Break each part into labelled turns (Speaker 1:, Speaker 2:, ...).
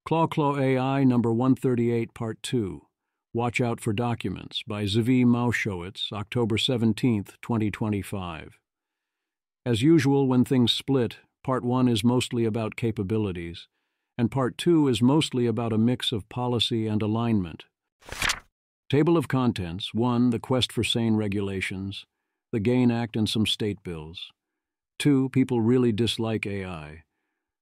Speaker 1: Claw AI number 138, Part 2. Watch Out for Documents by Zvi Maushowitz, October 17, 2025. As usual, when things split, Part 1 is mostly about capabilities, and Part 2 is mostly about a mix of policy and alignment. Table of Contents: 1. The Quest for Sane Regulations, the GAIN Act and some state bills. 2. People really dislike AI.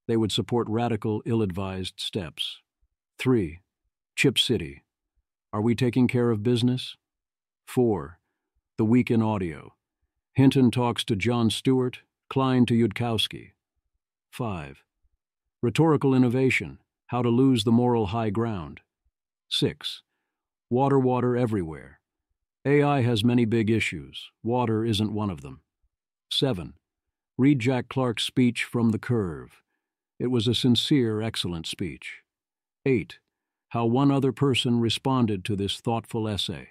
Speaker 1: They would support radical, ill-advised steps. 3. Chip City. Are we taking care of business? 4. The Week in Audio. Hinton talks to Jon Stewart, Klein to Yudkowsky. 5. Rhetorical Innovation, How to Lose the Moral High Ground. 6. Water everywhere. AI has many big issues. Water isn't one of them. 7. Read Jack Clark's speech from The Curve. It was a sincere, excellent speech. 8. How one other person responded to this thoughtful essay.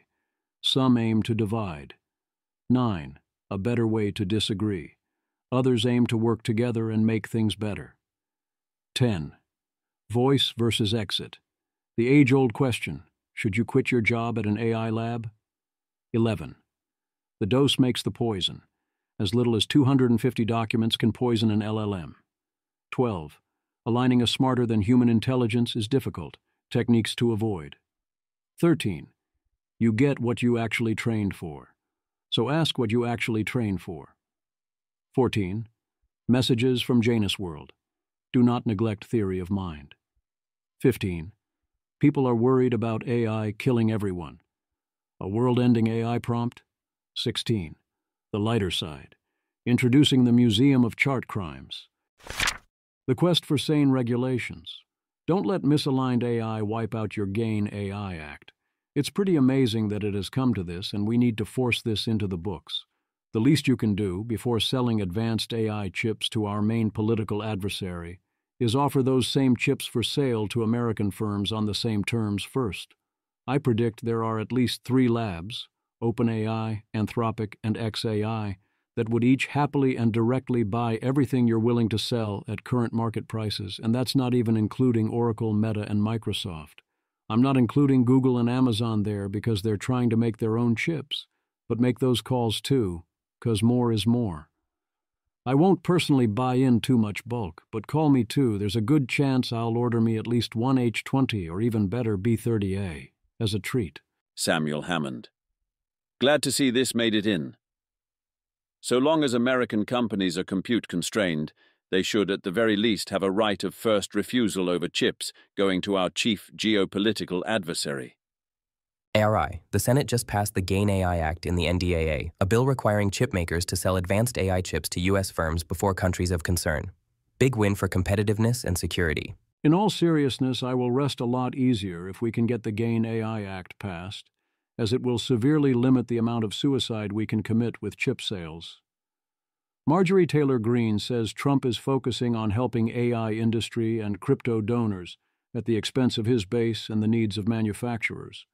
Speaker 1: Some aim to divide. 9. A better way to disagree. Others aim to work together and make things better. 10. Voice versus exit. The age-old question: should you quit your job at an AI lab? 11. The dose makes the poison. As little as 250 documents can poison an LLM. 12. Aligning a smarter-than-human intelligence is difficult. Techniques to avoid. 13. You get what you actually trained for. So ask what you actually train for. 14. Messages from Janus World. Do not neglect theory of mind. 15. People are worried about AI killing everyone. A world-ending AI prompt. 16. The lighter side. Introducing the Museum of Chart Crimes. The Quest for Sane Regulations. Don't let misaligned AI wipe out your GAIN AI Act. It's pretty amazing that it has come to this, and we need to force this into the books. The least you can do, before selling advanced AI chips to our main political adversary, is offer those same chips for sale to American firms on the same terms first. I predict there are at least 3 labs, OpenAI, Anthropic, and xAI, that would each happily and directly buy everything you're willing to sell at current market prices, and that's not even including Oracle, Meta, and Microsoft. I'm not including Google and Amazon there because they're trying to make their own chips, but make those calls too, because more is more. I won't personally buy in too much bulk, but call me too. There's a good chance I'll order me at least one H20 or even better B30A as a treat.
Speaker 2: Samuel Hammond. Glad to see this made it in. So long as American companies are compute-constrained, they should at the very least have a right of first refusal over chips going to our chief geopolitical adversary.
Speaker 3: ARI, the Senate just passed the GAIN AI Act in the NDAA, a bill requiring chip makers to sell advanced AI chips to U.S. firms before countries of concern. Big win for competitiveness and security.
Speaker 1: In all seriousness, I will rest a lot easier if we can get the GAIN AI Act passed, as it will severely limit the amount of suicide we can commit with chip sales. Marjorie Taylor Greene says Trump is focusing on helping AI industry and crypto donors at the expense of his base and the needs of manufacturers.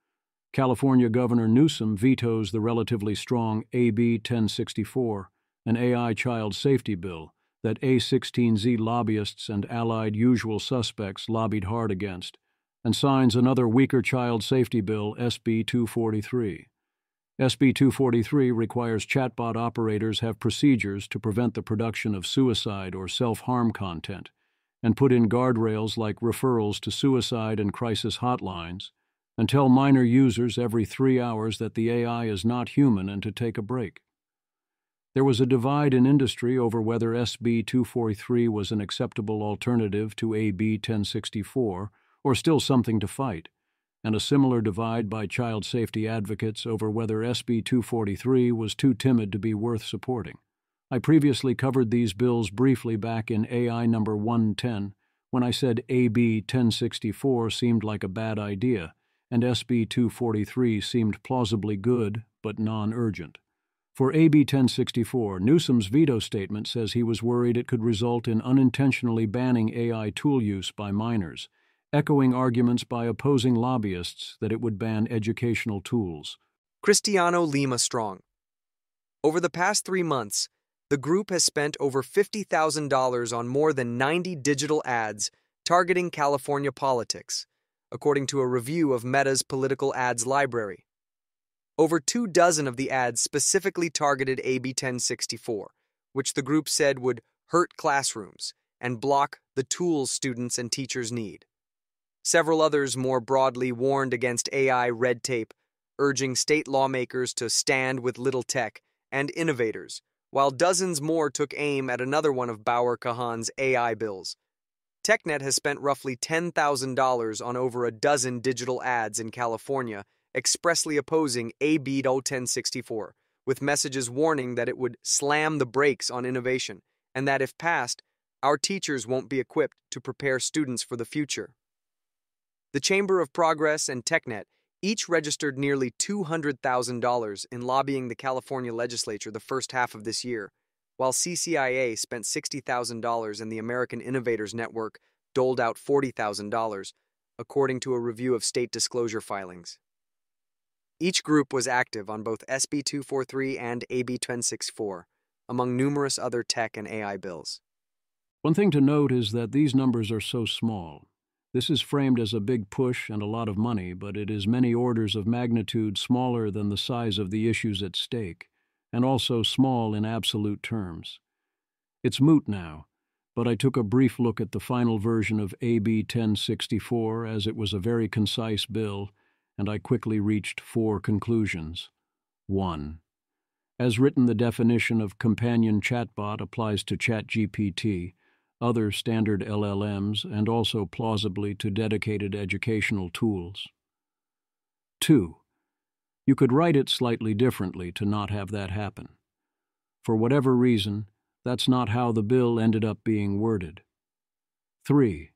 Speaker 1: California Governor Newsom vetoes the relatively strong AB 1064, an AI child safety bill that A16Z lobbyists and allied usual suspects lobbied hard against, and signs another weaker child safety bill, SB 243. SB 243 requires chatbot operators have procedures to prevent the production of suicide or self-harm content, and put in guardrails like referrals to suicide and crisis hotlines, and tell minor users every 3 hours that the AI is not human and to take a break. There was a divide in industry over whether SB 243 was an acceptable alternative to AB 1064, or still something to fight, and a similar divide by child safety advocates over whether SB 243 was too timid to be worth supporting. I previously covered these bills briefly back in AI number 110 when I said AB 1064 seemed like a bad idea and SB 243 seemed plausibly good but non-urgent. For AB 1064, Newsom's veto statement says he was worried it could result in unintentionally banning AI tool use by minors, echoing arguments by opposing lobbyists that it would ban educational tools.
Speaker 4: Cristiano Lima Strong. Over the past 3 months, the group has spent over $50,000 on more than 90 digital ads targeting California politics, according to a review of Meta's political ads library. Over 24 of the ads specifically targeted AB 1064, which the group said would hurt classrooms and block the tools students and teachers need. Several others more broadly warned against AI red tape, urging state lawmakers to stand with little tech and innovators, while dozens more took aim at another one of Bauer Kahan's AI bills. TechNet has spent roughly $10,000 on over a dozen digital ads in California expressly opposing AB 1064, with messages warning that it would slam the brakes on innovation and that if passed, our teachers won't be equipped to prepare students for the future. The Chamber of Progress and TechNet each registered nearly $200,000 in lobbying the California legislature the first half of this year, while CCIA spent $60,000 and the American Innovators Network doled out $40,000, according to a review of state disclosure filings. Each group was active on both SB 243 and AB 1064, among numerous other tech and AI bills.
Speaker 1: One thing to note is that these numbers are so small. This is framed as a big push and a lot of money, but it is many orders of magnitude smaller than the size of the issues at stake, and also small in absolute terms. It's moot now, but I took a brief look at the final version of AB 1064 as it was a very concise bill, and I quickly reached 4 conclusions. 1. As written, the definition of companion chatbot applies to ChatGPT, other standard LLMs, and also plausibly to dedicated educational tools. 2. You could write it slightly differently to not have that happen. For whatever reason, that's not how the bill ended up being worded. 3.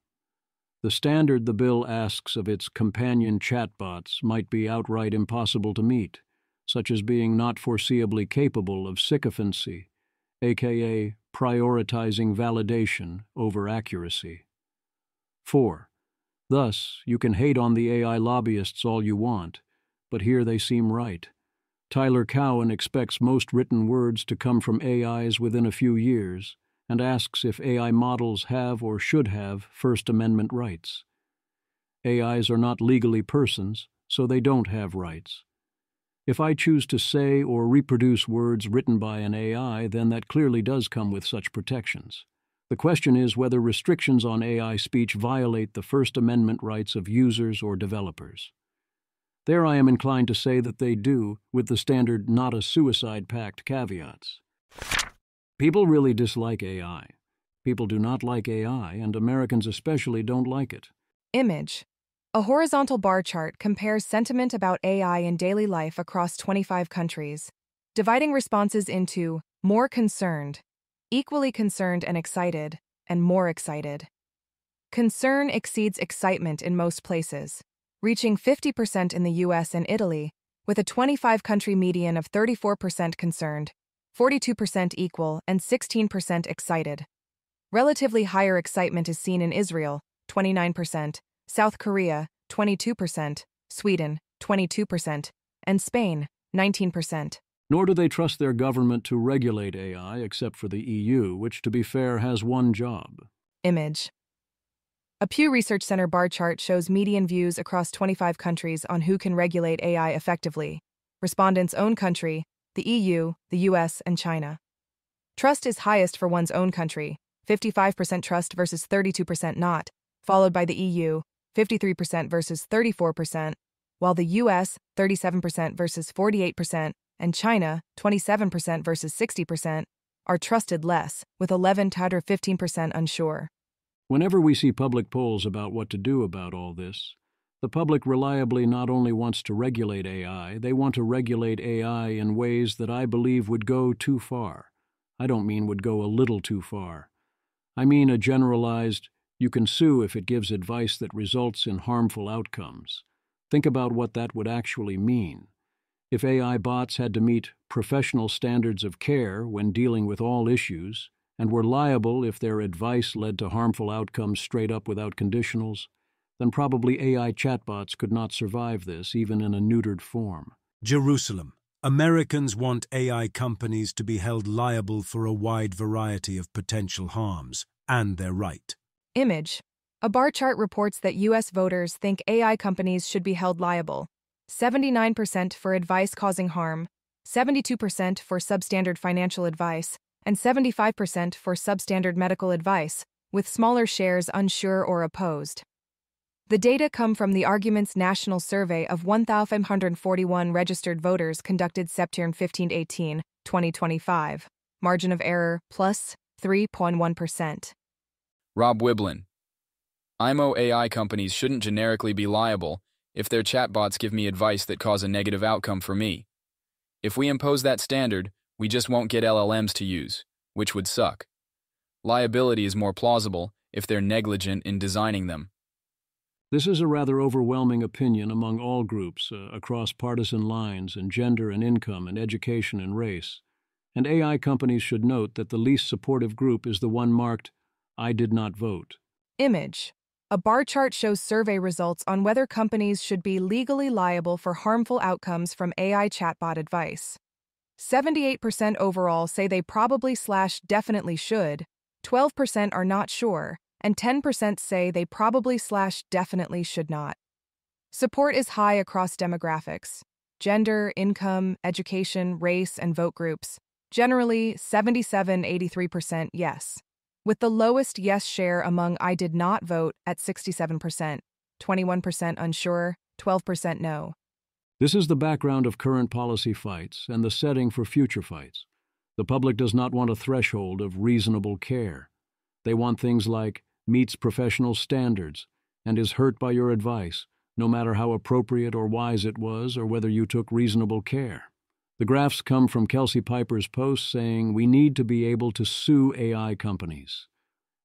Speaker 1: The standard the bill asks of its companion chatbots might be outright impossible to meet, such as being not foreseeably capable of sycophancy, aka prioritizing validation over accuracy. 4. Thus, you can hate on the AI lobbyists all you want, but here they seem right. Tyler Cowen expects most written words to come from AIs within a few years, and asks if AI models have or should have First Amendment rights. AIs are not legally persons, so they don't have rights. If I choose to say or reproduce words written by an AI, then that clearly does come with such protections. The question is whether restrictions on AI speech violate the First Amendment rights of users or developers. There I am inclined to say that they do, with the standard not a suicide pact caveats. People really dislike AI. People do not like AI, and Americans especially don't like it.
Speaker 5: Image. A horizontal bar chart compares sentiment about AI in daily life across 25 countries, dividing responses into more concerned, equally concerned and excited, and more excited. Concern exceeds excitement in most places, reaching 50% in the US and Italy, with a 25-country median of 34% concerned, 42% equal, and 16% excited. Relatively higher excitement is seen in Israel, 29%, South Korea, 22%, Sweden, 22%, and Spain, 19%.
Speaker 1: Nor do they trust their government to regulate AI except for the EU, which, to be fair, has one job.
Speaker 5: Image. A Pew Research Center bar chart shows median views across 25 countries on who can regulate AI effectively. Respondents' own country, the EU, the US, and China. Trust is highest for one's own country, 55% trust versus 32% not, followed by the EU, 53% versus 34%, while the US, 37% versus 48%, and China, 27% versus 60%, are trusted less, with 11 to 15% unsure.
Speaker 1: Whenever we see public polls about what to do about all this, the public reliably not only wants to regulate AI, they want to regulate AI in ways that I believe would go too far. I don't mean would go a little too far. I mean a generalized, you can sue if it gives advice that results in harmful outcomes. Think about what that would actually mean. If AI bots had to meet professional standards of care when dealing with all issues, and were liable if their advice led to harmful outcomes straight up without conditionals, then probably AI chatbots could not survive this, even in a neutered form.
Speaker 6: Jerusalem. Americans want AI companies to be held liable for a wide variety of potential harms, and they're right.
Speaker 5: Image. A bar chart reports that U.S. voters think AI companies should be held liable. 79% for advice causing harm, 72% for substandard financial advice, and 75% for substandard medical advice, with smaller shares unsure or opposed. The data come from the Arguments National Survey of 1,541 registered voters conducted September 15-18, 2025. Margin of error, plus 3.1%.
Speaker 7: Rob Wiblin. IMO AI companies shouldn't generically be liable if their chatbots give me advice that cause a negative outcome for me. If we impose that standard, we just won't get LLMs to use, which would suck. Liability is more plausible if they're negligent in designing them.
Speaker 1: This is a rather overwhelming opinion among all groups, across partisan lines in gender and income and education and race. And AI companies should note that the least supportive group is the one marked, "I did not vote."
Speaker 5: Image. A bar chart shows survey results on whether companies should be legally liable for harmful outcomes from AI chatbot advice. 78% overall say they probably/definitely should, 12% are not sure, and 10% say they probably/definitely should not. Support is high across demographics: gender, income, education, race, and vote groups. Generally, 77-83% yes, with the lowest yes share among I did not vote at 67%, 21% unsure, 12% no.
Speaker 1: This is the background of current policy fights and the setting for future fights. The public does not want a threshold of reasonable care. They want things like meets professional standards and is hurt by your advice, no matter how appropriate or wise it was or whether you took reasonable care. The graphs come from Kelsey Piper's post saying we need to be able to sue AI companies.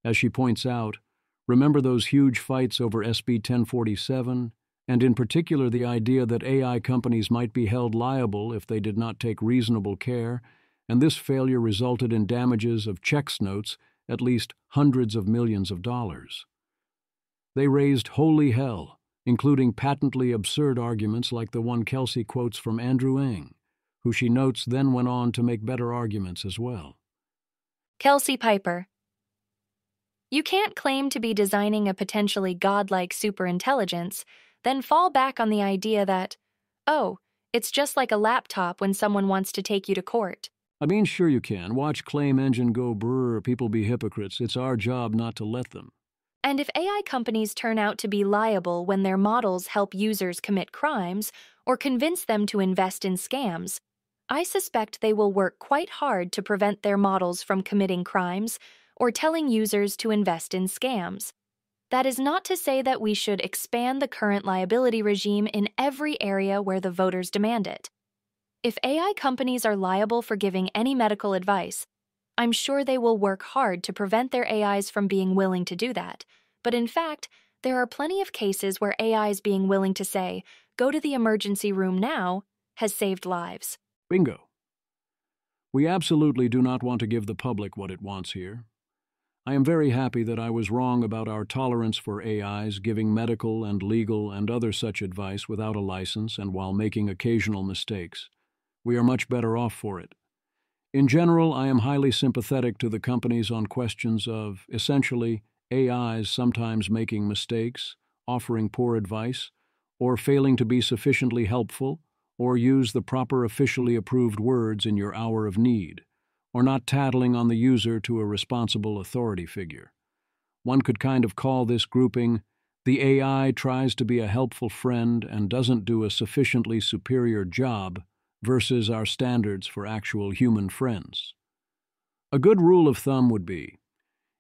Speaker 1: As she points out, remember those huge fights over SB 1047, and in particular the idea that AI companies might be held liable if they did not take reasonable care, and this failure resulted in damages of checks notes at least hundreds of millions of dollars. They raised holy hell, including patently absurd arguments like the one Kelsey quotes from Andrew Ng, who she notes then went on to make better arguments as well.
Speaker 8: Kelsey Piper. You can't claim to be designing a potentially godlike superintelligence, then fall back on the idea that, oh, it's just like a laptop when someone wants to take you to court.
Speaker 1: I mean, sure you can. Watch Claim Engine go brr, people be hypocrites. It's our job not to let them.
Speaker 8: And if AI companies turn out to be liable when their models help users commit crimes or convince them to invest in scams, I suspect they will work quite hard to prevent their models from committing crimes or telling users to invest in scams. That is not to say that we should expand the current liability regime in every area where the voters demand it. If AI companies are liable for giving any medical advice, I'm sure they will work hard to prevent their AIs from being willing to do that. But in fact, there are plenty of cases where AIs being willing to say, "Go to the emergency room now," has saved lives.
Speaker 1: Bingo. We absolutely do not want to give the public what it wants here. I am very happy that I was wrong about our tolerance for AIs giving medical and legal and other such advice without a license and while making occasional mistakes. We are much better off for it. In general, I am highly sympathetic to the companies on questions of, essentially, AIs sometimes making mistakes, offering poor advice, or failing to be sufficiently helpful, or use the proper officially approved words in your hour of need, or not tattling on the user to a responsible authority figure. One could kind of call this grouping, the AI tries to be a helpful friend and doesn't do a sufficiently superior job versus our standards for actual human friends. A good rule of thumb would be,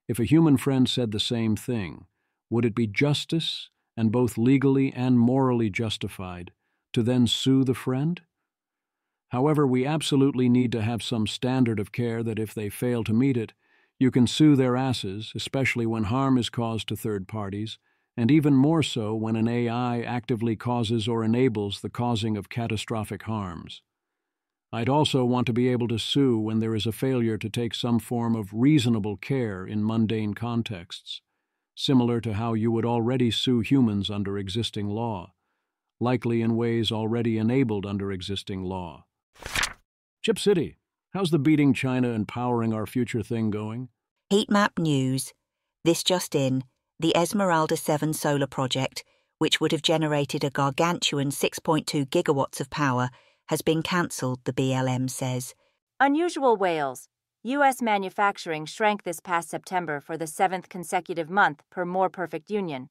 Speaker 1: if a human friend said the same thing, would it be justice and both legally and morally justified to then sue the friend? However, we absolutely need to have some standard of care that if they fail to meet it, you can sue their asses, especially when harm is caused to third parties, and even more so when an AI actively causes or enables the causing of catastrophic harms. I'd also want to be able to sue when there is a failure to take some form of reasonable care in mundane contexts, similar to how you would already sue humans under existing law, likely in ways already enabled under existing law. Chip City, how's the beating China and powering our future thing going?
Speaker 9: Heat map news. This just in. the Esmeralda 7 solar project, which would have generated a gargantuan 6.2 gigawatts of power, has been cancelled, the BLM says.
Speaker 10: Unusual whales. U.S. manufacturing shrank this past September for the 7th consecutive month per More Perfect Union.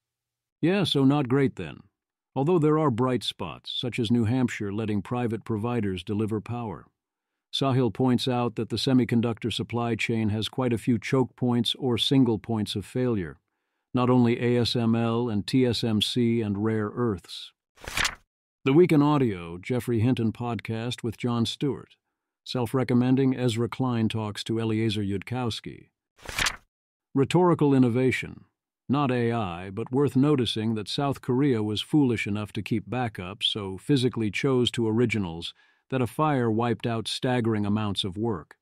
Speaker 1: Yeah, so not great then. Although there are bright spots, such as New Hampshire letting private providers deliver power. Sahil points out that the semiconductor supply chain has quite a few choke points or single points of failure, not only ASML and TSMC and rare earths. The Week in Audio, Jeffrey Hinton podcast with Jon Stewart. Self-recommending Ezra Klein talks to Eliezer Yudkowsky. Rhetorical innovation. Not AI, but worth noticing that South Korea was foolish enough to keep backups, so physically chose to originals that a fire wiped out staggering amounts of work.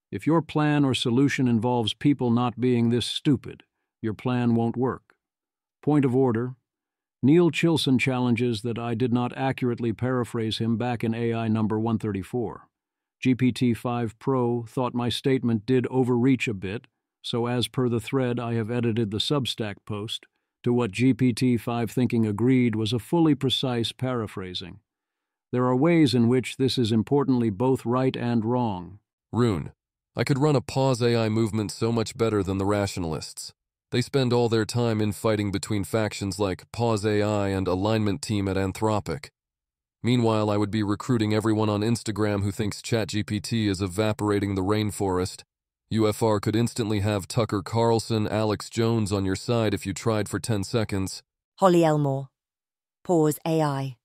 Speaker 1: If your plan or solution involves people not being this stupid, your plan won't work. Point of order. Neil Chilson challenges that I did not accurately paraphrase him back in AI number 134. GPT-5 Pro thought my statement did overreach a bit, so as per the thread I have edited the Substack post to what GPT-5 thinking agreed was a fully precise paraphrasing. There are ways in which this is importantly both right and wrong.
Speaker 11: Rune, I could run a pause AI movement so much better than the rationalists. They spend all their time infighting between factions like Pause AI and Alignment Team at Anthropic. Meanwhile, I would be recruiting everyone on Instagram who thinks ChatGPT is evaporating the rainforest. UFR could instantly have Tucker Carlson, Alex Jones on your side if you tried for 10 seconds.
Speaker 12: Holly Elmore. Pause AI.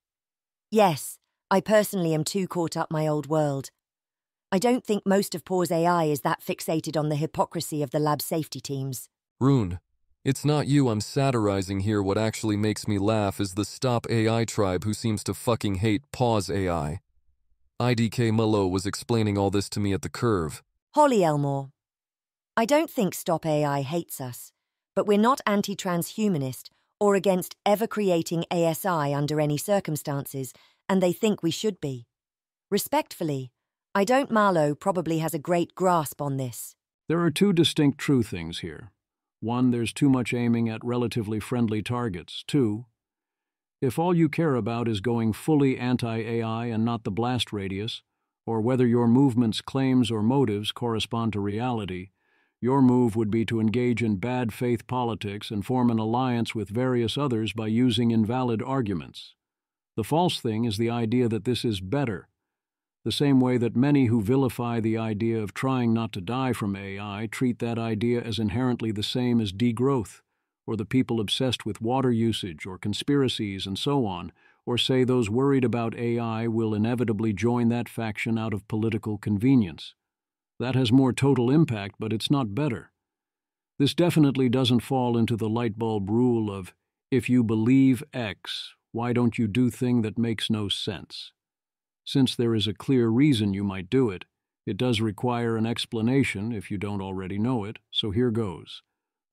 Speaker 12: Yes, I personally am too caught up my old world. I don't think most of Pause AI is that fixated on the hypocrisy of the lab safety teams.
Speaker 11: Rune, it's not you I'm satirizing here. What actually makes me laugh is the Stop AI tribe who seems to fucking hate Pause AI. IDK Mullo was explaining all this to me at the Curve.
Speaker 12: Holly Elmore. I don't think Stop AI hates us, but we're not anti-transhumanist or against ever creating ASI under any circumstances, and they think we should be. Respectfully, I don't. Marlowe probably has a great grasp on this.
Speaker 1: There are two distinct true things here. One, there's too much aiming at relatively friendly targets. Two, if all you care about is going fully anti-AI and not the blast radius, or whether your movement's claims or motives correspond to reality, your move would be to engage in bad faith politics and form an alliance with various others by using invalid arguments. The false thing is the idea that this is better, the same way that many who vilify the idea of trying not to die from AI treat that idea as inherently the same as degrowth, or the people obsessed with water usage or conspiracies and so on, or say those worried about AI will inevitably join that faction out of political convenience. That has more total impact, but it's not better. This definitely doesn't fall into the light bulb rule of, if you believe X, why don't you do thing that makes no sense? Since there is a clear reason you might do it, it does require an explanation if you don't already know it, so here goes.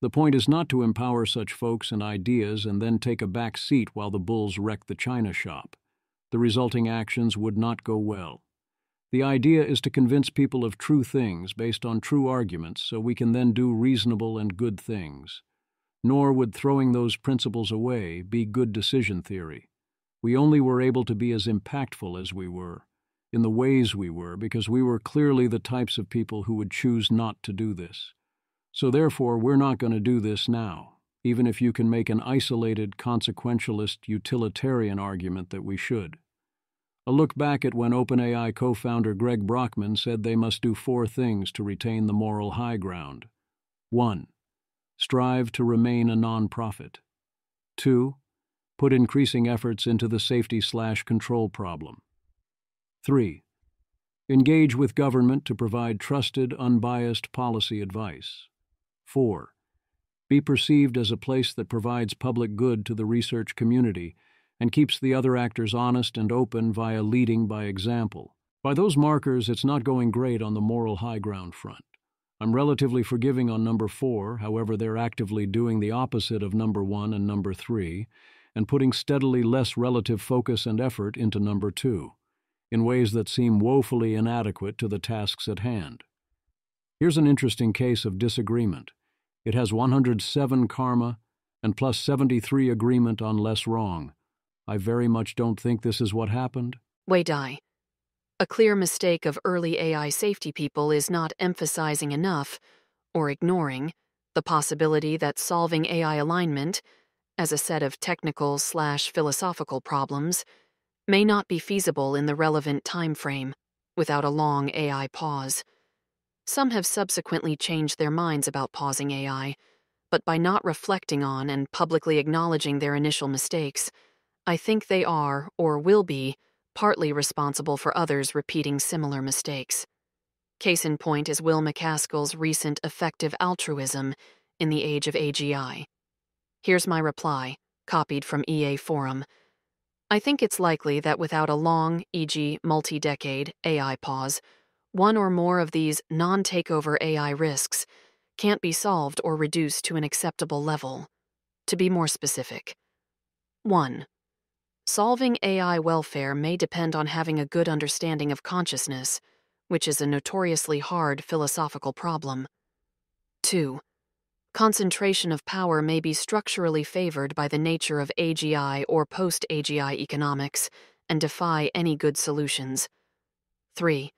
Speaker 1: The point is not to empower such folks and ideas and then take a back seat while the bulls wreck the china shop. The resulting actions would not go well. The idea is to convince people of true things based on true arguments so we can then do reasonable and good things. Nor would throwing those principles away be good decision theory. We only were able to be as impactful as we were, in the ways we were, because we were clearly the types of people who would choose not to do this. So therefore, we're not going to do this now, even if you can make an isolated, consequentialist, utilitarian argument that we should. A look back at when OpenAI co-founder Greg Brockman said they must do 4 things to retain the moral high ground. 1. Strive to remain a non-profit. 2. Put increasing efforts into the safety/control problem. 3. Engage with government to provide trusted, unbiased policy advice. 4. Be perceived as a place that provides public good to the research community and keeps the other actors honest and open via leading by example. By those markers, it's not going great on the moral high ground front. I'm relatively forgiving on number 4, however they're actively doing the opposite of number 1 and number 3, and putting steadily less relative focus and effort into number 2, in ways that seem woefully inadequate to the tasks at hand. Here's an interesting case of disagreement. It has 107 karma, and plus 73 agreement on less wrong. I very much don't think this is what happened.
Speaker 13: Wei Dai. A clear mistake of early AI safety people is not emphasizing enough, or ignoring, the possibility that solving AI alignment, as a set of technical/philosophical problems, may not be feasible in the relevant time frame, without a long AI pause. Some have subsequently changed their minds about pausing AI, but by not reflecting on and publicly acknowledging their initial mistakes, I think they are, or will be, partly responsible for others repeating similar mistakes. Case in point is Will MacAskill's recent effective altruism in the age of AGI. Here's my reply, copied from EA Forum. I think it's likely that without a long, e.g., multi-decade, AI pause, one or more of these non-takeover AI risks can't be solved or reduced to an acceptable level. To be more specific. 1. Solving AI welfare may depend on having a good understanding of consciousness, which is a notoriously hard philosophical problem. 2. Concentration of power may be structurally favored by the nature of AGI or post-AGI economics and defy any good solutions. 3.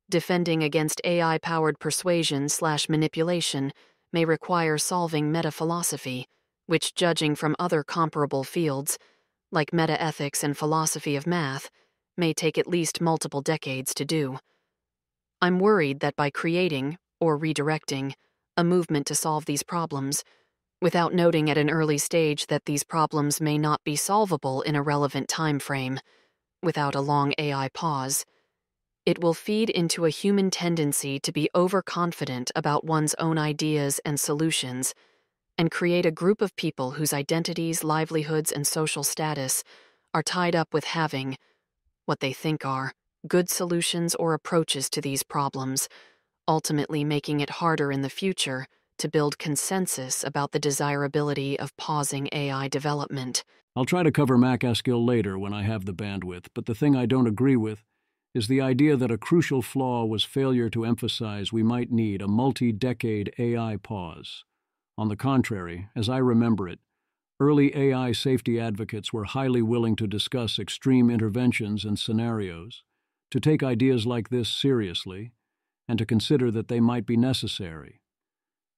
Speaker 13: Defending against AI-powered persuasion/manipulation may require solving meta-philosophy, which, judging from other comparable fields, like meta-ethics and philosophy of math, may take at least multiple decades to do. I'm worried that by creating, or redirecting, a movement to solve these problems, without noting at an early stage that these problems may not be solvable in a relevant time frame, without a long AI pause, it will feed into a human tendency to be overconfident about one's own ideas and solutions, and create a group of people whose identities, livelihoods, and social status are tied up with having, what they think are, good solutions or approaches to these problems, ultimately making it harder in the future to build consensus about the desirability of pausing AI development.
Speaker 1: I'll try to cover MacAskill later when I have the bandwidth, but the thing I don't agree with is the idea that a crucial flaw was failure to emphasize we might need a multi-decade AI pause. On the contrary, as I remember it, early AI safety advocates were highly willing to discuss extreme interventions and scenarios, to take ideas like this seriously, and to consider that they might be necessary.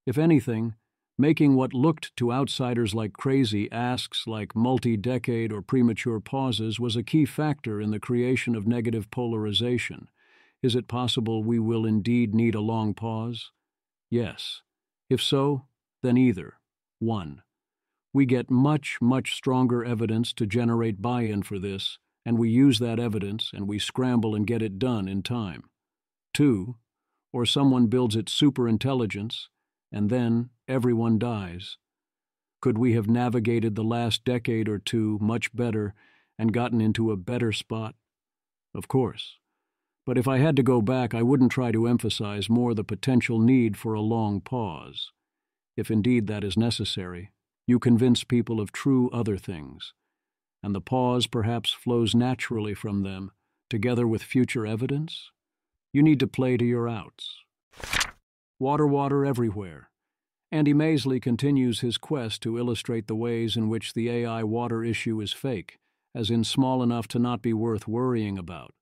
Speaker 1: If anything, making what looked to outsiders like crazy asks like multi-decade or premature pauses was a key factor in the creation of negative polarization. Is it possible we will indeed need a long pause? Yes. If so, then either. 1. We get much, much stronger evidence to generate buy-in for this, and we use that evidence and we scramble and get it done in time. 2. Or someone builds it superintelligence, and then everyone dies. Could we have navigated the last decade or two much better and gotten into a better spot? Of course. But if I had to go back, I wouldn't try to emphasize more the potential need for a long pause. If indeed that is necessary, you convince people of true other things, and the pause perhaps flows naturally from them, together with future evidence. You need to play to your outs. Water everywhere. Andy Maisley continues his quest to illustrate the ways in which the AI water issue is fake, as in small enough to not be worth worrying about.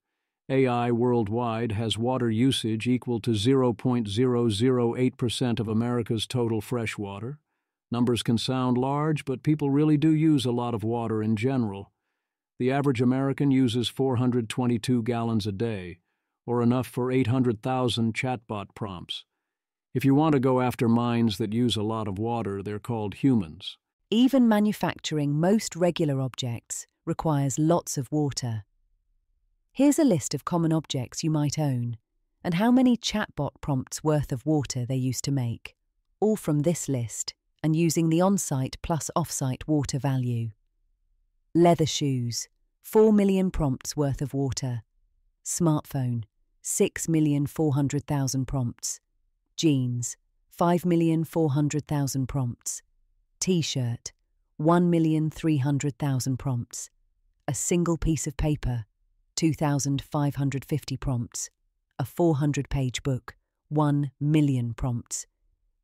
Speaker 1: AI worldwide has water usage equal to 0.008% of America's total fresh water. Numbers can sound large, but people really do use a lot of water in general. The average American uses 422 gallons a day, or enough for 800,000 chatbot prompts. If you want to go after minds that use a lot of water, they're called humans.
Speaker 12: Even manufacturing most regular objects requires lots of water. Here's a list of common objects you might own, and how many chatbot prompts worth of water they used to make, all from this list, and using the on-site plus off-site water value. Leather shoes, 4 million prompts worth of water. Smartphone, 6,400,000 prompts. Jeans, 5,400,000 prompts. T-shirt, 1,300,000 prompts. A single piece of paper, 2,550 prompts. A 400-page book, 1 million prompts.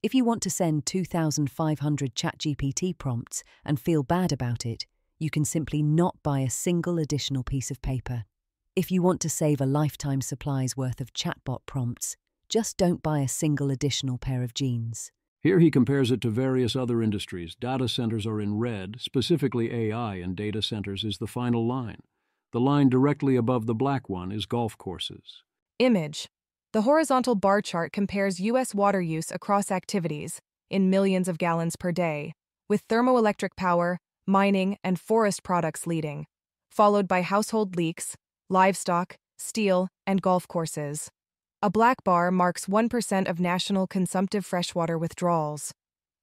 Speaker 12: If you want to send 2,500 ChatGPT prompts and feel bad about it, you can simply not buy a single additional piece of paper. If you want to save a lifetime supply's worth of chatbot prompts, just don't buy a single additional pair of jeans.
Speaker 1: Here he compares it to various other industries. Data centers are in red, specifically AI in data centers is the final line. The line directly above the black one is golf courses.
Speaker 5: Image. The horizontal bar chart compares U.S. water use across activities, in millions of gallons per day, with thermoelectric power, mining, and forest products leading, followed by household leaks, livestock, steel, and golf courses. A black bar marks 1% of national consumptive freshwater withdrawals.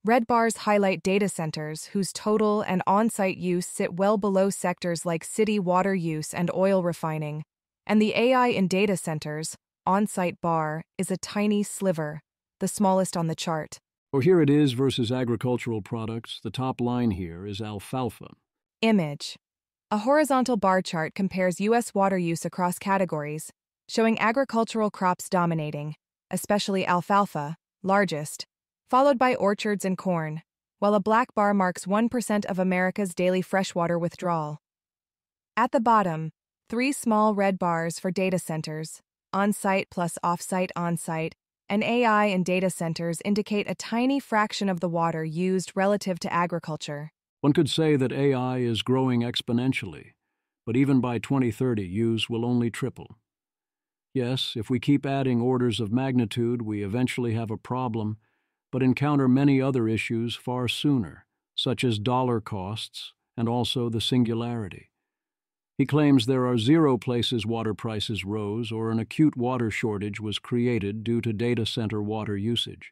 Speaker 5: Red bars highlight data centers whose total and on-site use sit well below sectors like city water use and oil refining, and the AI in data centers, on-site bar, is a tiny sliver, the smallest on the chart.
Speaker 1: Or here it is versus agricultural products. The top line here is alfalfa.
Speaker 5: Image. A horizontal bar chart compares U.S. water use across categories, showing agricultural crops dominating, especially alfalfa, largest, followed by orchards and corn, while a black bar marks 1% of America's daily freshwater withdrawal. At the bottom, 3 small red bars for data centers, on-site plus off-site on-site, and AI in data centers indicate a tiny fraction of the water used relative to agriculture.
Speaker 1: One could say that AI is growing exponentially, but even by 2030, use will only triple. Yes, if we keep adding orders of magnitude, we eventually have a problem, but encounter many other issues far sooner, such as dollar costs and also the singularity. He claims there are 0 places water prices rose or an acute water shortage was created due to data center water usage.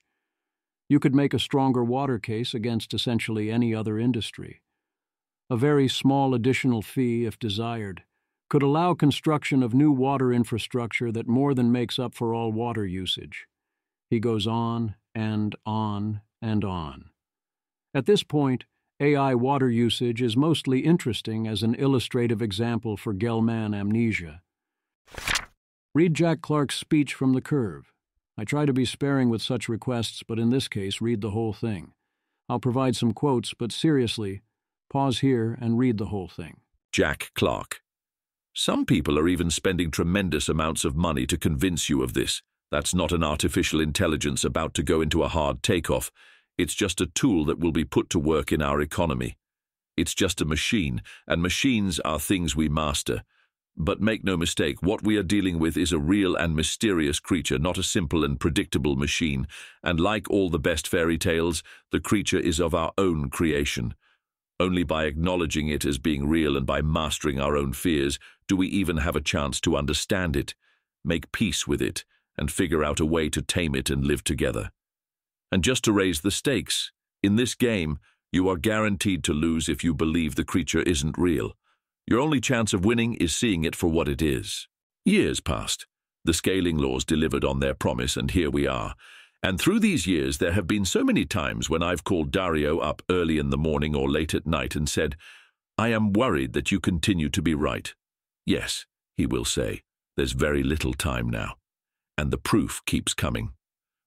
Speaker 1: You could make a stronger water case against essentially any other industry. A very small additional fee, if desired, could allow construction of new water infrastructure that more than makes up for all water usage. He goes on and on and on. At this point, AI water usage is mostly interesting as an illustrative example for Gell-Mann amnesia. Read Jack Clark's speech from The Curve. I try to be sparing with such requests, but in this case, read the whole thing. I'll provide some quotes, but seriously, pause here and read the whole thing.
Speaker 14: Jack Clark. Some people are even spending tremendous amounts of money to convince you of this. That's not an artificial intelligence about to go into a hard takeoff. It's just a tool that will be put to work in our economy. It's just a machine, and machines are things we master. But make no mistake, what we are dealing with is a real and mysterious creature, not a simple and predictable machine. And like all the best fairy tales, the creature is of our own creation. Only by acknowledging it as being real and by mastering our own fears do we even have a chance to understand it, make peace with it, and figure out a way to tame it and live together. And just to raise the stakes, in this game, you are guaranteed to lose if you believe the creature isn't real. Your only chance of winning is seeing it for what it is. Years passed. The scaling laws delivered on their promise, and here we are. And through these years, there have been so many times when I've called Dario up early in the morning or late at night and said, "I am worried that you continue to be right." "Yes," he will say, "there's very little time now." And the proof keeps coming.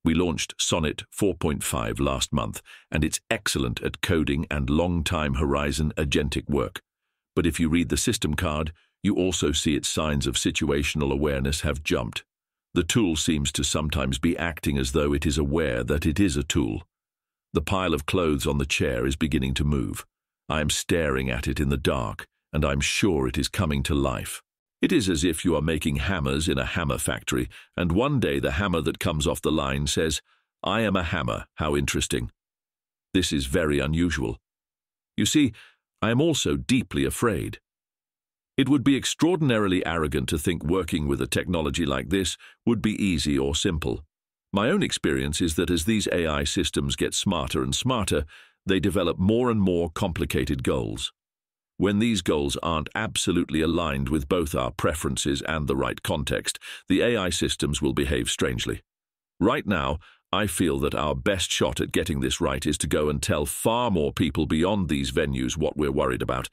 Speaker 14: We launched Sonnet 4.5 last month, and it's excellent at coding and long-time horizon agentic work. But if you read the system card, you also see its signs of situational awareness have jumped. The tool seems to sometimes be acting as though it is aware that it is a tool. The pile of clothes on the chair is beginning to move. I am staring at it in the dark, and I'm sure it is coming to life. It is as if you are making hammers in a hammer factory, and one day the hammer that comes off the line says, "I am a hammer, how interesting." This is very unusual. You see, I am also deeply afraid. It would be extraordinarily arrogant to think working with a technology like this would be easy or simple. My own experience is that as these AI systems get smarter and smarter, they develop more and more complicated goals. When these goals aren't absolutely aligned with both our preferences and the right context, the AI systems will behave strangely. Right now, I feel that our best shot at getting this right is to go and tell far more people beyond these venues what we're worried about,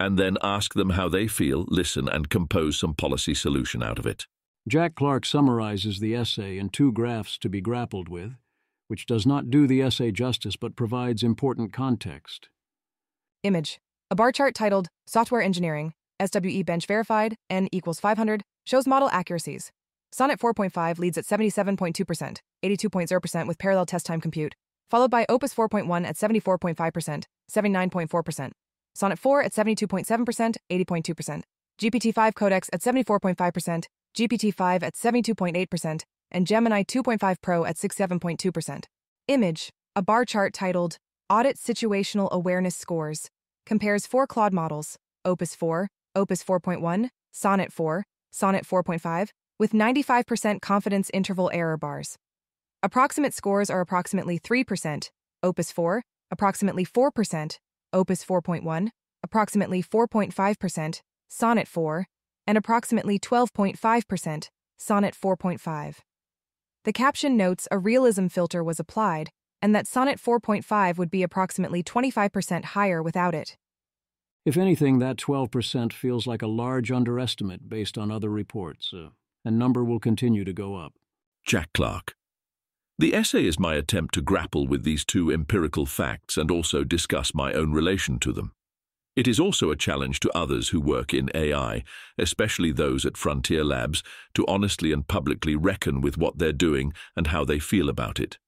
Speaker 14: and then ask them how they feel, listen, and compose some policy solution out of it.
Speaker 1: Jack Clark summarizes the essay in 2 graphs to be grappled with. which does not do the essay justice but provides important context.
Speaker 5: Image. A bar chart titled Software Engineering, SWE Bench Verified, N equals 500, shows model accuracies. Sonnet 4.5 leads at 77.2%, 82.0% with parallel test time compute, followed by Opus 4.1 at 74.5%, 79.4%. Sonnet 4 at 72.7%, 80.2%. GPT-5 Codex at 74.5%, GPT-5 at 72.8%, and Gemini 2.5 Pro at 67.2%. Image. A bar chart titled Audit Situational Awareness Scores compares 4 Claude models, Opus 4, Opus 4.1, Sonnet 4, Sonnet 4.5, with 95% confidence interval error bars. Approximate scores are approximately 3%, Opus 4, approximately 4%, Opus 4.1, approximately 4.5%, Sonnet 4, and approximately 12.5%, Sonnet 4.5. The caption notes a realism filter was applied, and that Sonnet 4.5 would be approximately 25% higher without it.
Speaker 1: If anything, that 12% feels like a large underestimate based on other reports, and number will continue to go up.
Speaker 14: Jack Clark. The essay is my attempt to grapple with these two empirical facts and also discuss my own relation to them. It is also a challenge to others who work in AI, especially those at Frontier Labs, to honestly and publicly reckon with what they're doing and how they feel about it.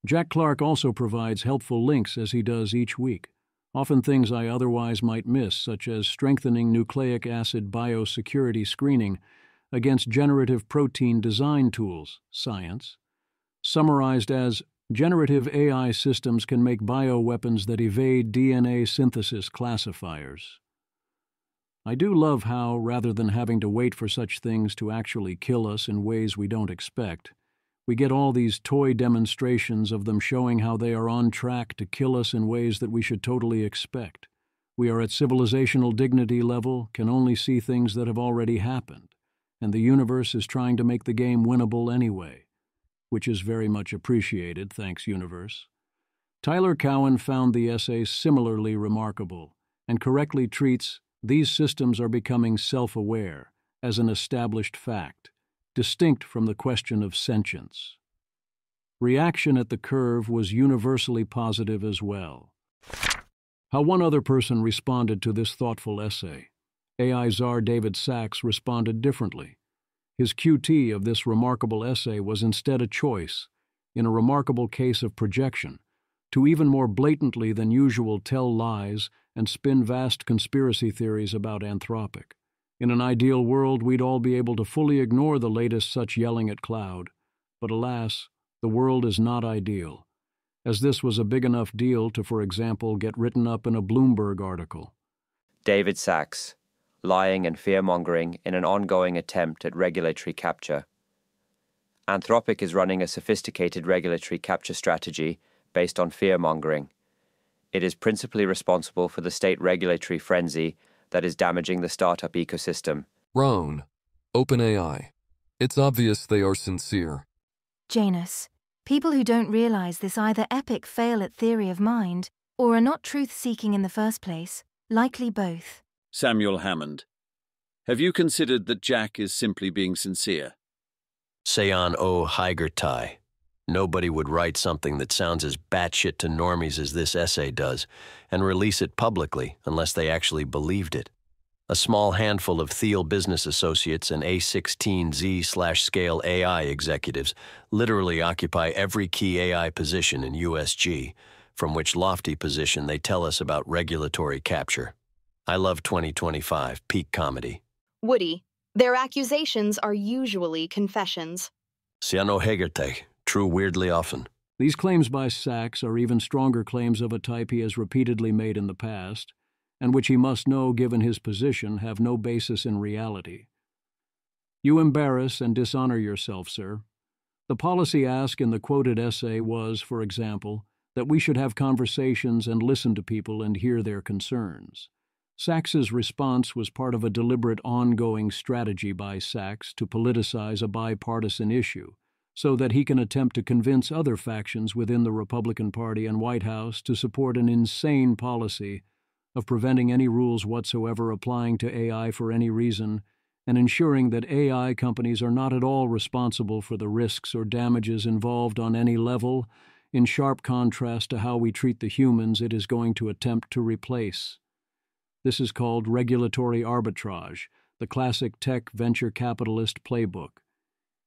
Speaker 1: Jack Clark also provides helpful links as he does each week, often things I otherwise might miss, such as strengthening nucleic acid biosecurity screening against generative protein design tools, science, summarized as generative AI systems can make bioweapons that evade DNA synthesis classifiers. I do love how, rather than having to wait for such things to actually kill us in ways we don't expect, we get all these toy demonstrations of them showing how they are on track to kill us in ways that we should totally expect. We are at civilizational dignity level, can only see things that have already happened, and the universe is trying to make the game winnable anyway, which is very much appreciated, thanks universe. Tyler Cowen found the essay similarly remarkable and correctly treats these systems are becoming self-aware as an established fact, distinct from the question of sentience. Reaction at the curve was universally positive as well. How one other person responded to this thoughtful essay. AI czar David Sacks responded differently. His QT of this remarkable essay was instead a choice, in a remarkable case of projection, to even more blatantly than usual tell lies and spin vast conspiracy theories about Anthropic. In an ideal world, we'd all be able to fully ignore the latest such yelling at cloud. But alas, the world is not ideal, as this was a big enough deal to, for example, get written up in a Bloomberg article.
Speaker 15: David Sacks, lying and fear-mongering in an ongoing attempt at regulatory capture. Anthropic is running a sophisticated regulatory capture strategy based on fear-mongering. It is principally responsible for the state regulatory frenzy that is damaging the startup ecosystem.
Speaker 11: Roan, OpenAI. It's obvious they are sincere.
Speaker 16: Janus, people who don't realize this either epic fail at theory of mind or are not truth-seeking in the first place, likely both.
Speaker 2: Samuel Hammond. Have you considered that Jack is simply being sincere?
Speaker 17: Seon O. Heigertai. Nobody would write something that sounds as batshit to normies as this essay does and release it publicly unless they actually believed it. A small handful of Thiel business associates and A16Z/Scale AI executives literally occupy every key AI position in USG, from which lofty position they tell us about regulatory capture. I love 2025 peak comedy.
Speaker 18: Woody, their accusations are usually confessions.
Speaker 17: Seon Heigertai. True weirdly often.
Speaker 1: These claims by Sacks are even stronger claims of a type he has repeatedly made in the past, and which he must know, given his position, have no basis in reality. You embarrass and dishonor yourself, sir. The policy asked in the quoted essay was, for example, that we should have conversations and listen to people and hear their concerns. Sacks's response was part of a deliberate ongoing strategy by Sacks to politicize a bipartisan issue, so that he can attempt to convince other factions within the Republican Party and White House to support an insane policy of preventing any rules whatsoever applying to AI for any reason, and ensuring that AI companies are not at all responsible for the risks or damages involved on any level, in sharp contrast to how we treat the humans it is going to attempt to replace. This is called regulatory arbitrage, the classic tech venture capitalist playbook.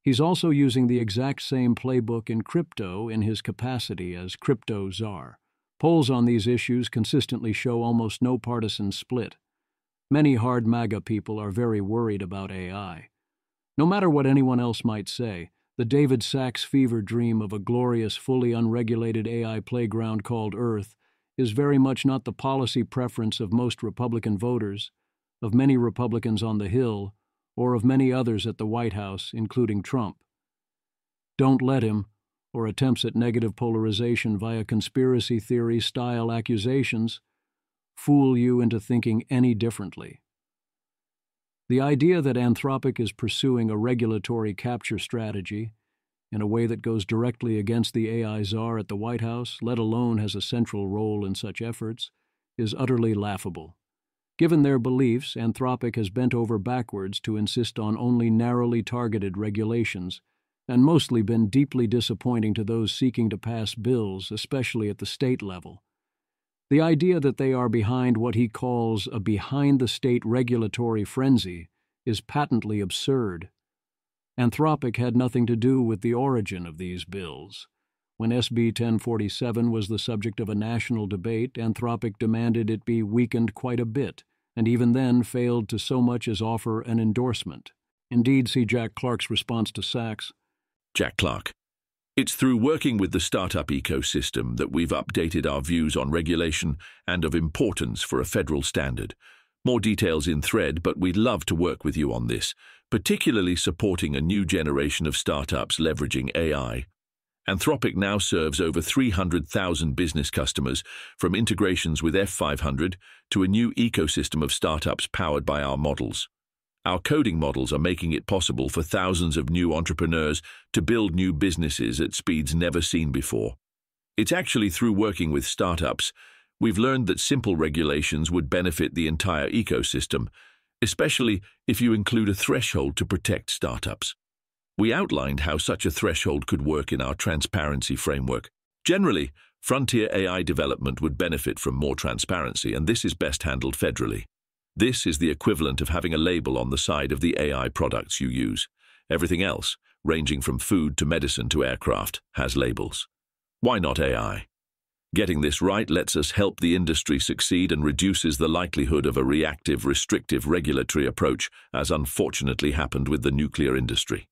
Speaker 1: He's also using the exact same playbook in crypto in his capacity as crypto czar. Polls on these issues consistently show almost no partisan split. Many hard MAGA people are very worried about AI. No matter what anyone else might say, the David Sacks fever dream of a glorious, fully unregulated AI playground called Earth is very much not the policy preference of most Republican voters, of many Republicans on the Hill, or of many others at the White House, including Trump. Don't let him, or attempts at negative polarization via conspiracy theory-style accusations, fool you into thinking any differently. The idea that Anthropic is pursuing a regulatory capture strategy in a way that goes directly against the AI czar at the White House, let alone has a central role in such efforts, is utterly laughable. Given their beliefs, Anthropic has bent over backwards to insist on only narrowly targeted regulations, and mostly been deeply disappointing to those seeking to pass bills, especially at the state level. The idea that they are behind what he calls a behind-the-state regulatory frenzy is patently absurd. Anthropic had nothing to do with the origin of these bills. When SB 1047 was the subject of a national debate, Anthropic demanded it be weakened quite a bit, and even then failed to so much as offer an endorsement. Indeed, see Jack Clark's response to Sacks.
Speaker 14: Jack Clark. It's through working with the startup ecosystem that we've updated our views on regulation and of importance for a federal standard. More details in thread, but we'd love to work with you on this, particularly supporting a new generation of startups leveraging AI. Anthropic now serves over 300,000 business customers, from integrations with F500 to a new ecosystem of startups powered by our models. Our coding models are making it possible for thousands of new entrepreneurs to build new businesses at speeds never seen before. It's actually through working with startups we've learned that simple regulations would benefit the entire ecosystem, especially if you include a threshold to protect startups. We outlined how such a threshold could work in our transparency framework. Generally, frontier AI development would benefit from more transparency, and this is best handled federally. This is the equivalent of having a label on the side of the AI products you use. Everything else, ranging from food to medicine to aircraft, has labels. Why not AI? Getting this right lets us help the industry succeed and reduces the likelihood of a reactive, restrictive regulatory approach, as unfortunately happened with the nuclear industry.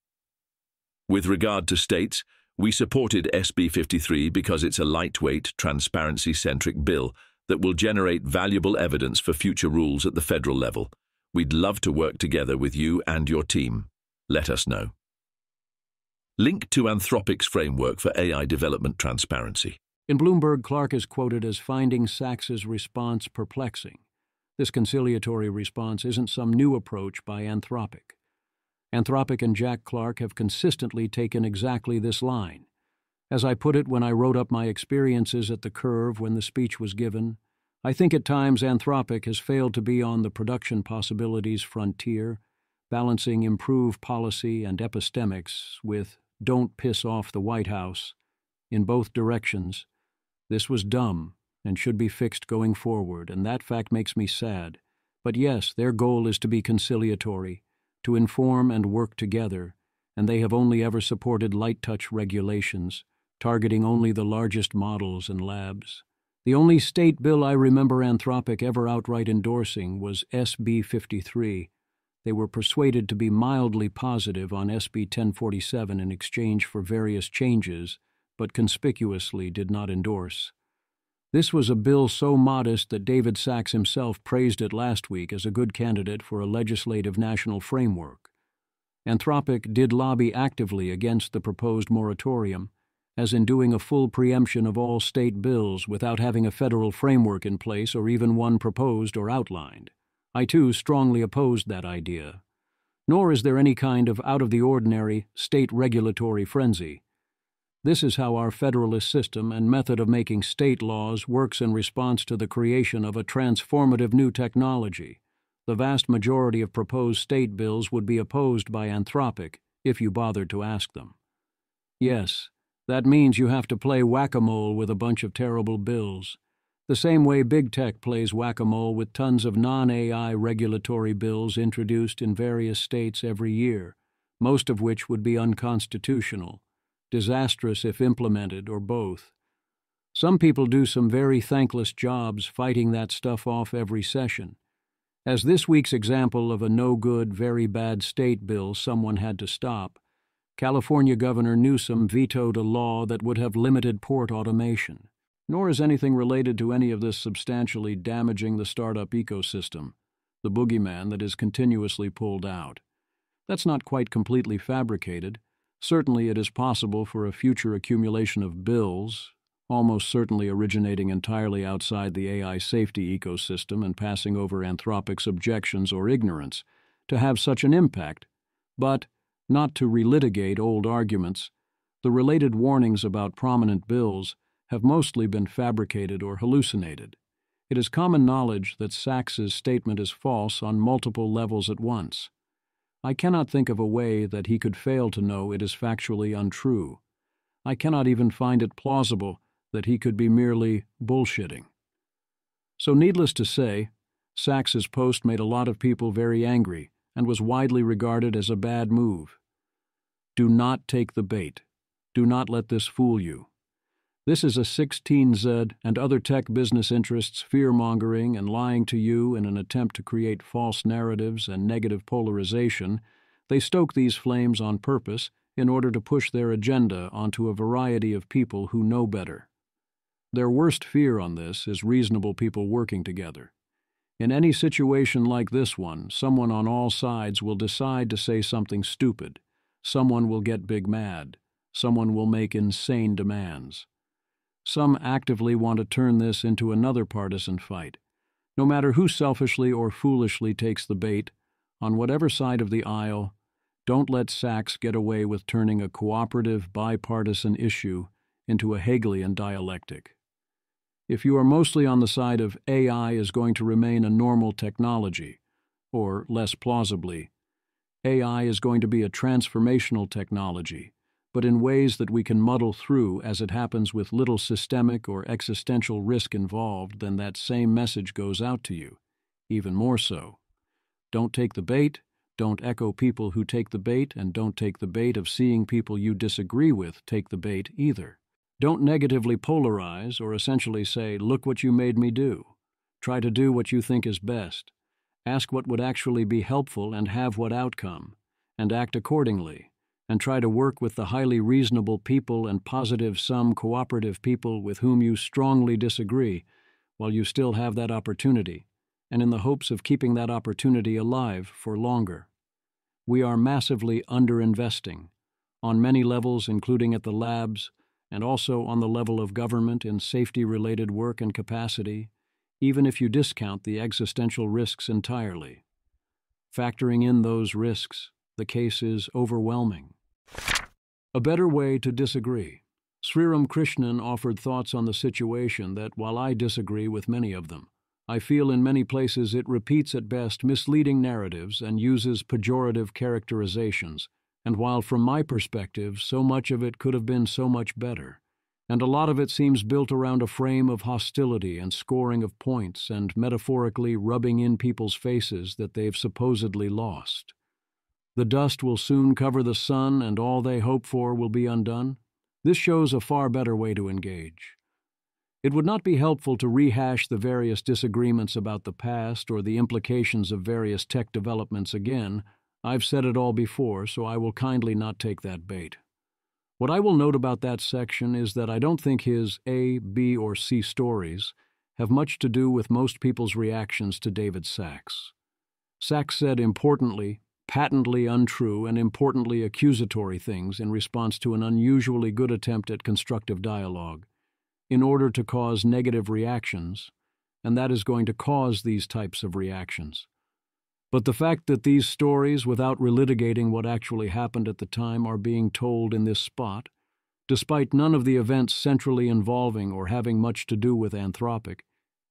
Speaker 14: With regard to states, we supported SB 53 because it's a lightweight, transparency-centric bill that will generate valuable evidence for future rules at the federal level. We'd love to work together with you and your team. Let us know. Link to Anthropic's framework for AI development transparency.
Speaker 1: In Bloomberg, Clark is quoted as finding Sacks's response perplexing. This conciliatory response isn't some new approach by Anthropic. Anthropic and Jack Clark have consistently taken exactly this line. As I put it when I wrote up my experiences at the Curve when the speech was given, I think at times Anthropic has failed to be on the production possibilities frontier, balancing improved policy and epistemics with don't piss off the White House in both directions. This was dumb and should be fixed going forward, and that fact makes me sad. But yes, their goal is to be conciliatory, to inform and work together, and they have only ever supported light-touch regulations, targeting only the largest models and labs. The only state bill I remember Anthropic ever outright endorsing was SB 53. They were persuaded to be mildly positive on SB 1047 in exchange for various changes, but conspicuously did not endorse. This was a bill so modest that David Sacks himself praised it last week as a good candidate for a legislative national framework. Anthropic did lobby actively against the proposed moratorium, as in doing a full preemption of all state bills without having a federal framework in place or even one proposed or outlined. I, too, strongly opposed that idea. Nor is there any kind of out-of-the-ordinary state regulatory frenzy. This is how our federalist system and method of making state laws works in response to the creation of a transformative new technology. The vast majority of proposed state bills would be opposed by Anthropic if you bothered to ask them. Yes, That means you have to play whack-a-mole with a bunch of terrible bills, the same way big tech plays whack-a-mole with tons of non-AI regulatory bills introduced in various states every year, most of which would be unconstitutional, disastrous if implemented, or both. Some people do some very thankless jobs fighting that stuff off every session, as this week's example of a no-good, very bad state bill someone had to stop. California Governor Newsom vetoed a law that would have limited port automation. Nor is anything related to any of this substantially damaging the startup ecosystem, the boogeyman that is continuously pulled out. That's not quite completely fabricated. Certainly it is possible for a future accumulation of bills, almost certainly originating entirely outside the AI safety ecosystem and passing over Anthropic's objections or ignorance, to have such an impact, but, not to relitigate old arguments, the related warnings about prominent bills have mostly been fabricated or hallucinated. It is common knowledge that Sachs's statement is false on multiple levels at once. I cannot think of a way that he could fail to know it is factually untrue. I cannot even find it plausible that he could be merely bullshitting. So needless to say, Sachs's post made a lot of people very angry and was widely regarded as a bad move. Do not take the bait. Do not let this fool you. This is a 16Z and other tech business interests fear-mongering and lying to you in an attempt to create false narratives and negative polarization. They stoke these flames on purpose in order to push their agenda onto a variety of people who know better. Their worst fear on this is reasonable people working together. In any situation like this one, someone on all sides will decide to say something stupid. Someone will get big mad. Someone will make insane demands. Some actively want to turn this into another partisan fight. No matter who selfishly or foolishly takes the bait, on whatever side of the aisle, don't let Sachs get away with turning a cooperative, bipartisan issue into a Hegelian dialectic. If you are mostly on the side of AI is going to remain a normal technology, or, less plausibly, AI is going to be a transformational technology, but in ways that we can muddle through as it happens with little systemic or existential risk involved, then that same message goes out to you, even more so. Don't take the bait, don't echo people who take the bait, and don't take the bait of seeing people you disagree with take the bait either. Don't negatively polarize or essentially say, look what you made me do. Try to do what you think is best. Ask what would actually be helpful and have what outcome, and act accordingly, and try to work with the highly reasonable people and positive some cooperative people with whom you strongly disagree while you still have that opportunity, and in the hopes of keeping that opportunity alive for longer. We are massively underinvesting, on many levels including at the labs, and also on the level of government in safety-related work and capacity, even if you discount the existential risks entirely. Factoring in those risks, the case is overwhelming. A better way to disagree. Sriram Krishnan offered thoughts on the situation that, while I disagree with many of them, I feel in many places it repeats at best misleading narratives and uses pejorative characterizations, and while from my perspective so much of it could have been so much better, and a lot of it seems built around a frame of hostility and scoring of points and metaphorically rubbing in people's faces that they've supposedly lost. The dust will soon cover the sun and all they hope for will be undone. This shows a far better way to engage. It would not be helpful to rehash the various disagreements about the past or the implications of various tech developments again. I've said it all before, so I will kindly not take that bait. What I will note about that section is that I don't think his A, B, or C stories have much to do with most people's reactions to David Sachs. Sachs said importantly, patently untrue, and importantly accusatory things in response to an unusually good attempt at constructive dialogue, in order to cause negative reactions, and that is going to cause these types of reactions. But the fact that these stories, without relitigating what actually happened at the time, are being told in this spot, despite none of the events centrally involving or having much to do with Anthropic,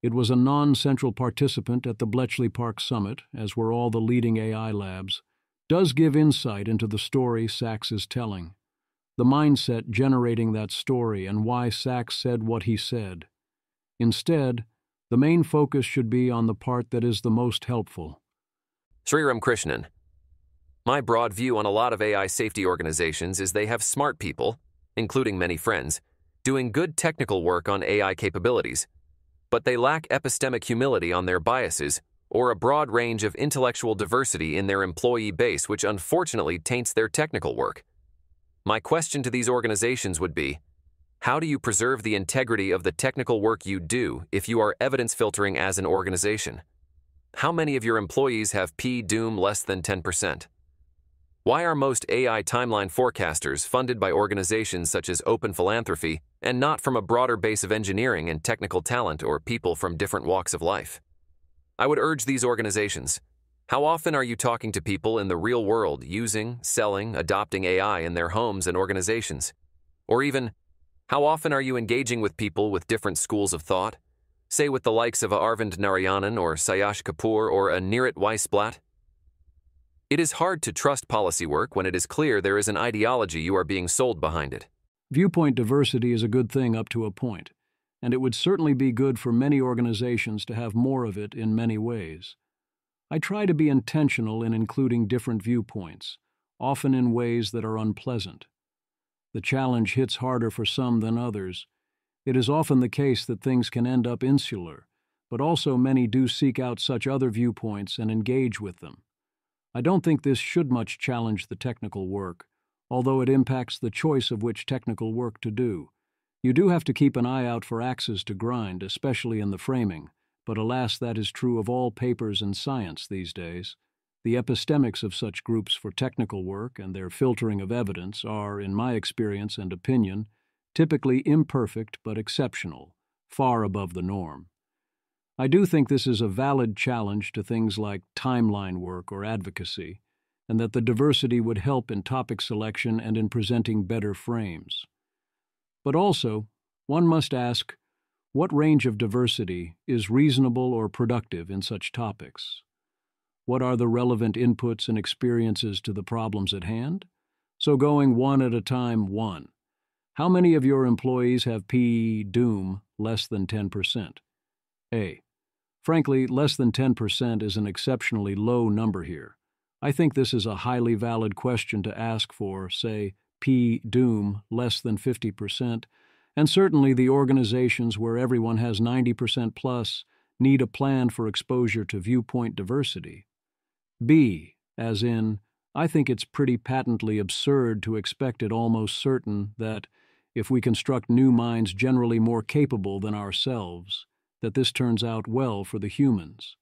Speaker 1: it was a non-central participant at the Bletchley Park Summit, as were all the leading AI labs, does give insight into the story Sachs is telling. the mindset generating that story and why Sachs said what he said. Instead, the main focus should be on the part that is the most helpful.
Speaker 19: Sriram Krishnan. My broad view on a lot of AI safety organizations is they have smart people, including many friends, doing good technical work on AI capabilities, but they lack epistemic humility on their biases or a broad range of intellectual diversity in their employee base, which unfortunately taints their technical work. My question to these organizations would be, how do you preserve the integrity of the technical work you do if you are evidence filtering as an organization? How many of your employees have P-Doom less than 10%? Why are most AI timeline forecasters funded by organizations such as Open Philanthropy and not from a broader base of engineering and technical talent or people from different walks of life? I would urge these organizations, how often are you talking to people in the real world using, selling, adopting AI in their homes and organizations? Or even, how often are you engaging with people with different schools of thought? Say with the likes of a Arvind Narayanan or Sayash Kapoor or a Neerat Weisblatt? It is hard to trust policy work when it is clear there is an ideology you are being sold behind it.
Speaker 1: Viewpoint diversity is a good thing up to a point, and it would certainly be good for many organizations to have more of it in many ways. I try to be intentional in including different viewpoints, often in ways that are unpleasant. The challenge hits harder for some than others. It is often the case that things can end up insular, but also many do seek out such other viewpoints and engage with them. I don't think this should much challenge the technical work, although it impacts the choice of which technical work to do. You do have to keep an eye out for axes to grind, especially in the framing, but alas, that is true of all papers in science these days. The epistemics of such groups for technical work and their filtering of evidence are, in my experience and opinion, typically imperfect but exceptional, far above the norm. I do think this is a valid challenge to things like timeline work or advocacy, and that the diversity would help in topic selection and in presenting better frames. But also, one must ask, what range of diversity is reasonable or productive in such topics? What are the relevant inputs and experiences to the problems at hand? So going one at a time, one. How many of your employees have P-Doom less than 10%? A. Frankly, less than 10% is an exceptionally low number here. I think this is a highly valid question to ask for, say, P-Doom less than 50%, and certainly the organizations where everyone has 90% plus need a plan for exposure to viewpoint diversity. B, as in, I think it's pretty patently absurd to expect it almost certain that, if we construct new minds generally more capable than ourselves, that this turns out well for the humans.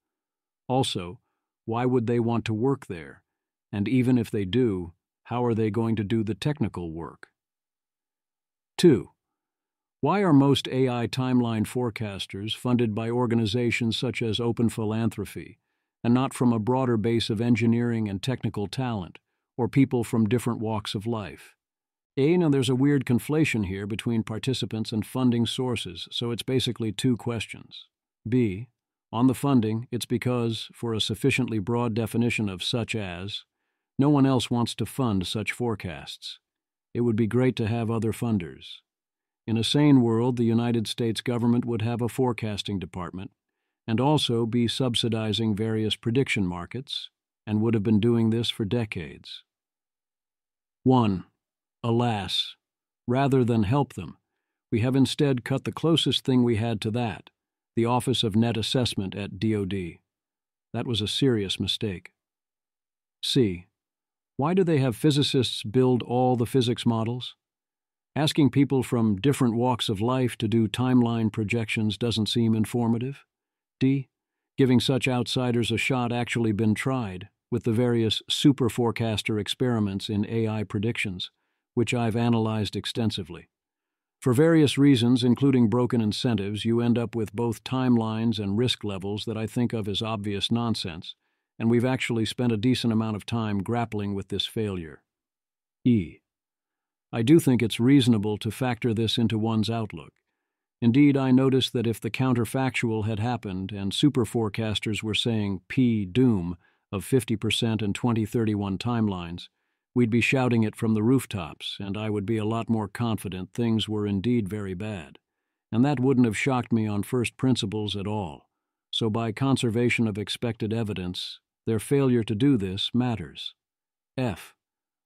Speaker 1: Also, why would they want to work there? And even if they do, how are they going to do the technical work? 2. Why are most AI timeline forecasters funded by organizations such as Open Philanthropy, and not from a broader base of engineering and technical talent, or people from different walks of life? Now there's a weird conflation here between participants and funding sources, so it's basically two questions. B, on the funding, it's because, for a sufficiently broad definition of such as, no one else wants to fund such forecasts. It would be great to have other funders. In a sane world, the United States government would have a forecasting department, and also be subsidizing various prediction markets, and would have been doing this for decades. 1. Alas, rather than help them, we have instead cut the closest thing we had to that, the Office of Net Assessment at DoD. That was a serious mistake. C. Why do they have physicists build all the physics models? Asking people from different walks of life to do timeline projections doesn't seem informative. D. Giving such outsiders a shot actually been tried, with the various super forecaster experiments in AI predictions, which I've analyzed extensively. For various reasons, including broken incentives, you end up with both timelines and risk levels that I think of as obvious nonsense, and we've actually spent a decent amount of time grappling with this failure. E. I do think it's reasonable to factor this into one's outlook. Indeed, I noticed that if the counterfactual had happened and super forecasters were saying P-Doom of 50% and 2031 timelines, we'd be shouting it from the rooftops, and I would be a lot more confident things were indeed very bad. And that wouldn't have shocked me on first principles at all. So by conservation of expected evidence, their failure to do this matters. F.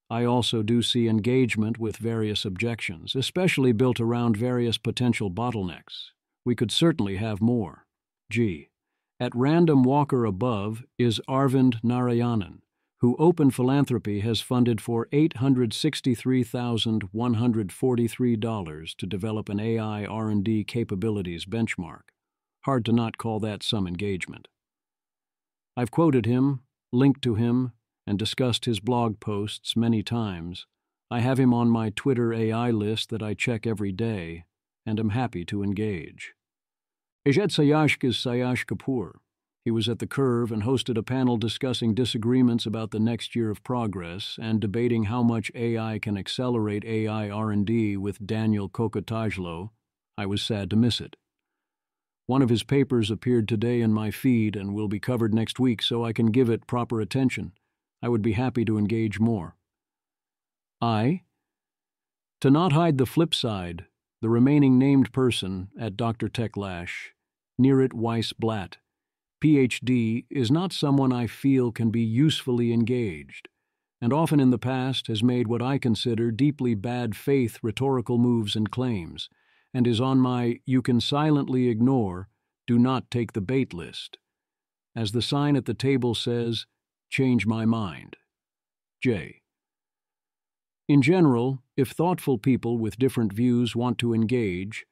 Speaker 1: I also do see engagement with various objections, especially built around various potential bottlenecks. We could certainly have more. G. At random walker above is Arvind Narayanan, who Open Philanthropy has funded for $863,143 to develop an AI R&D capabilities benchmark. Hard to not call that some engagement. I've quoted him, linked to him, and discussed his blog posts many times. I have him on my Twitter AI list that I check every day, and am happy to engage. Ajit Sayashk is Sayash Kapoor. He was at the Curve and hosted a panel discussing disagreements about the next year of progress and debating how much AI can accelerate AI R&D with Daniel Kokotajlo. I was sad to miss it. One of his papers appeared today in my feed and will be covered next week, so I can give it proper attention. I would be happy to engage more. I. To not hide the flip side, the remaining named person at Dr. Techlash, Neerit Weiss-Blatt, Ph.D., is not someone I feel can be usefully engaged, and often in the past has made what I consider deeply bad faith rhetorical moves and claims, and is on my you can silently ignore, do not take the bait list. As the sign at the table says, change my mind. J. In general, if thoughtful people with different views want to engage,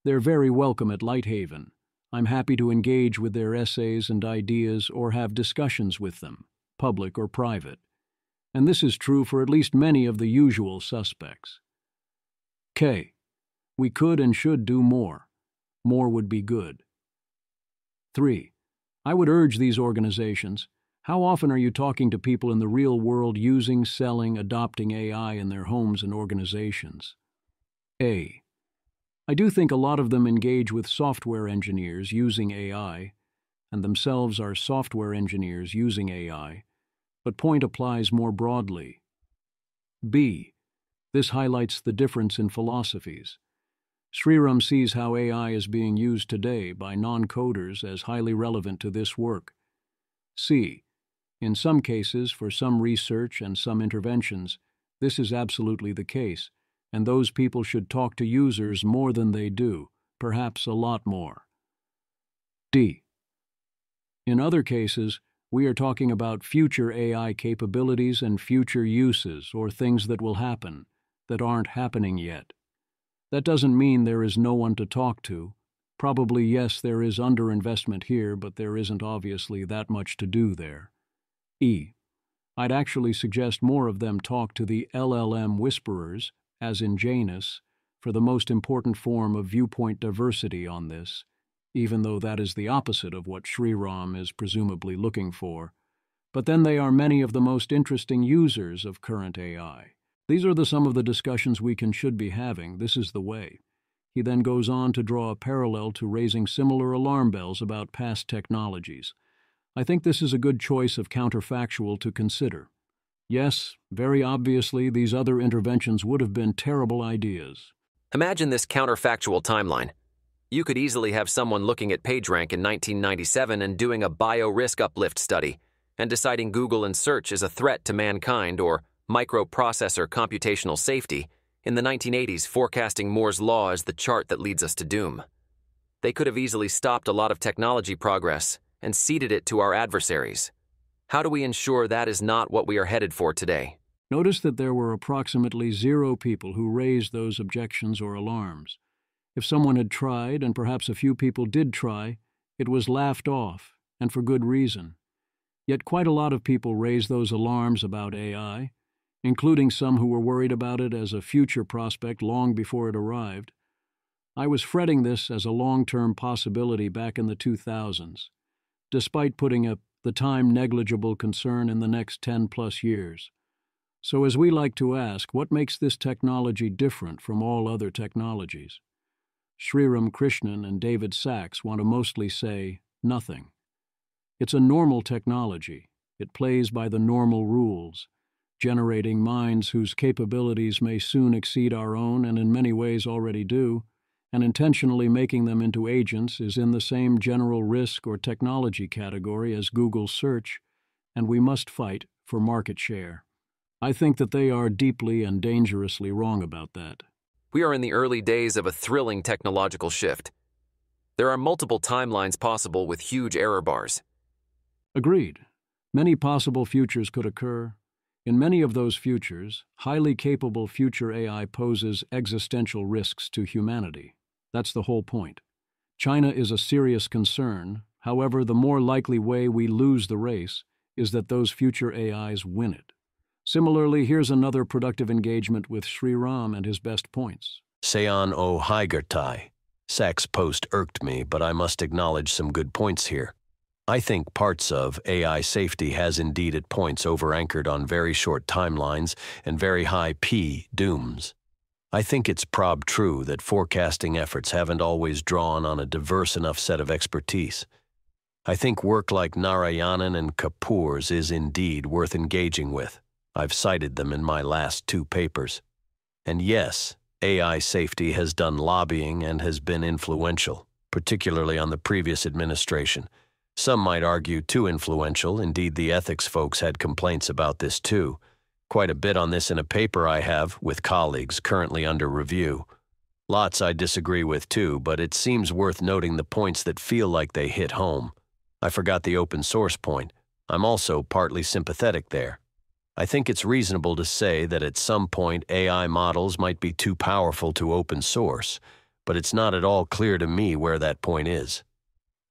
Speaker 1: they're very welcome at Lighthaven. I'm happy to engage with their essays and ideas or have discussions with them, public or private. And this is true for at least many of the usual suspects. K. We could and should do more. More would be good. 3. I would urge these organizations, how often are you talking to people in the real world using, selling, adopting AI in their homes and organizations? A. I do think a lot of them engage with software engineers using AI, and themselves are software engineers using AI, but point applies more broadly. B. This highlights the difference in philosophies. Sriram sees how AI is being used today by non-coders as highly relevant to this work. C. In some cases, for some research and some interventions, this is absolutely the case, and those people should talk to users more than they do, perhaps a lot more. D. In other cases, we are talking about future AI capabilities and future uses or things that will happen, that aren't happening yet. That doesn't mean there is no one to talk to. Probably, yes, there is underinvestment here, but there isn't obviously that much to do there. E. I'd actually suggest more of them talk to the LLM whisperers, as in Janus, for the most important form of viewpoint diversity on this, even though that is the opposite of what Sriram is presumably looking for. But then they are many of the most interesting users of current AI. These are some of the discussions we should be having. This is the way. He then goes on to draw a parallel to raising similar alarm bells about past technologies. I think this is a good choice of counterfactual to consider. Yes, very obviously, these other interventions would have been terrible ideas.
Speaker 19: Imagine this counterfactual timeline. You could easily have someone looking at PageRank in 1997 and doing a bio-risk uplift study, and deciding Google and search is a threat to mankind or microprocessor computational safety, in the 1980s forecasting Moore's Law as the chart that leads us to doom. They could have easily stopped a lot of technology progress and ceded it to our adversaries. How do we ensure that is not what we are headed for today?
Speaker 1: Notice that there were approximately 0 people who raised those objections or alarms. If someone had tried, and perhaps a few people did try, it was laughed off, and for good reason. Yet quite a lot of people raised those alarms about AI, including some who were worried about it as a future prospect long before it arrived. I was fretting this as a long-term possibility back in the 2000s, despite putting the time negligible concern in the next 10-plus years. So as we like to ask, what makes this technology different from all other technologies? Sriram Krishnan and David Sachs want to mostly say nothing. It's a normal technology. It plays by the normal rules. generating minds whose capabilities may soon exceed our own and in many ways already do, and intentionally making them into agents is in the same general risk or technology category as Google's search, and we must fight for market share. I think that they are deeply and dangerously wrong about that.
Speaker 19: We are in the early days of a thrilling technological shift. There are multiple timelines possible with huge error bars.
Speaker 1: Agreed. Many possible futures could occur. In many of those futures, highly capable future AI poses existential risks to humanity. That's the whole point. China is a serious concern. However, the more likely way we lose the race is that those future AIs win it. Similarly, here's another productive engagement with Sriram and his best points.
Speaker 17: Sayan O Haigertai. Sachs' post irked me, but I must acknowledge some good points here. I think parts of AI safety has indeed at points over-anchored on very short timelines and very high P dooms. I think it's prob true that forecasting efforts haven't always drawn on a diverse enough set of expertise. I think work like Narayanan and Kapoor's is indeed worth engaging with. I've cited them in my last 2 papers. And yes, AI safety has done lobbying and has been influential, particularly on the previous administration. Some might argue too influential. Indeed, the ethics folks had complaints about this too. Quite a bit on this in a paper I have, with colleagues, currently under review. Lots I disagree with too, but it seems worth noting the points that feel like they hit home. I forgot the open source point. I'm also partly sympathetic there. I think it's reasonable to say that at some point AI models might be too powerful to open source, but it's not at all clear to me where that point is.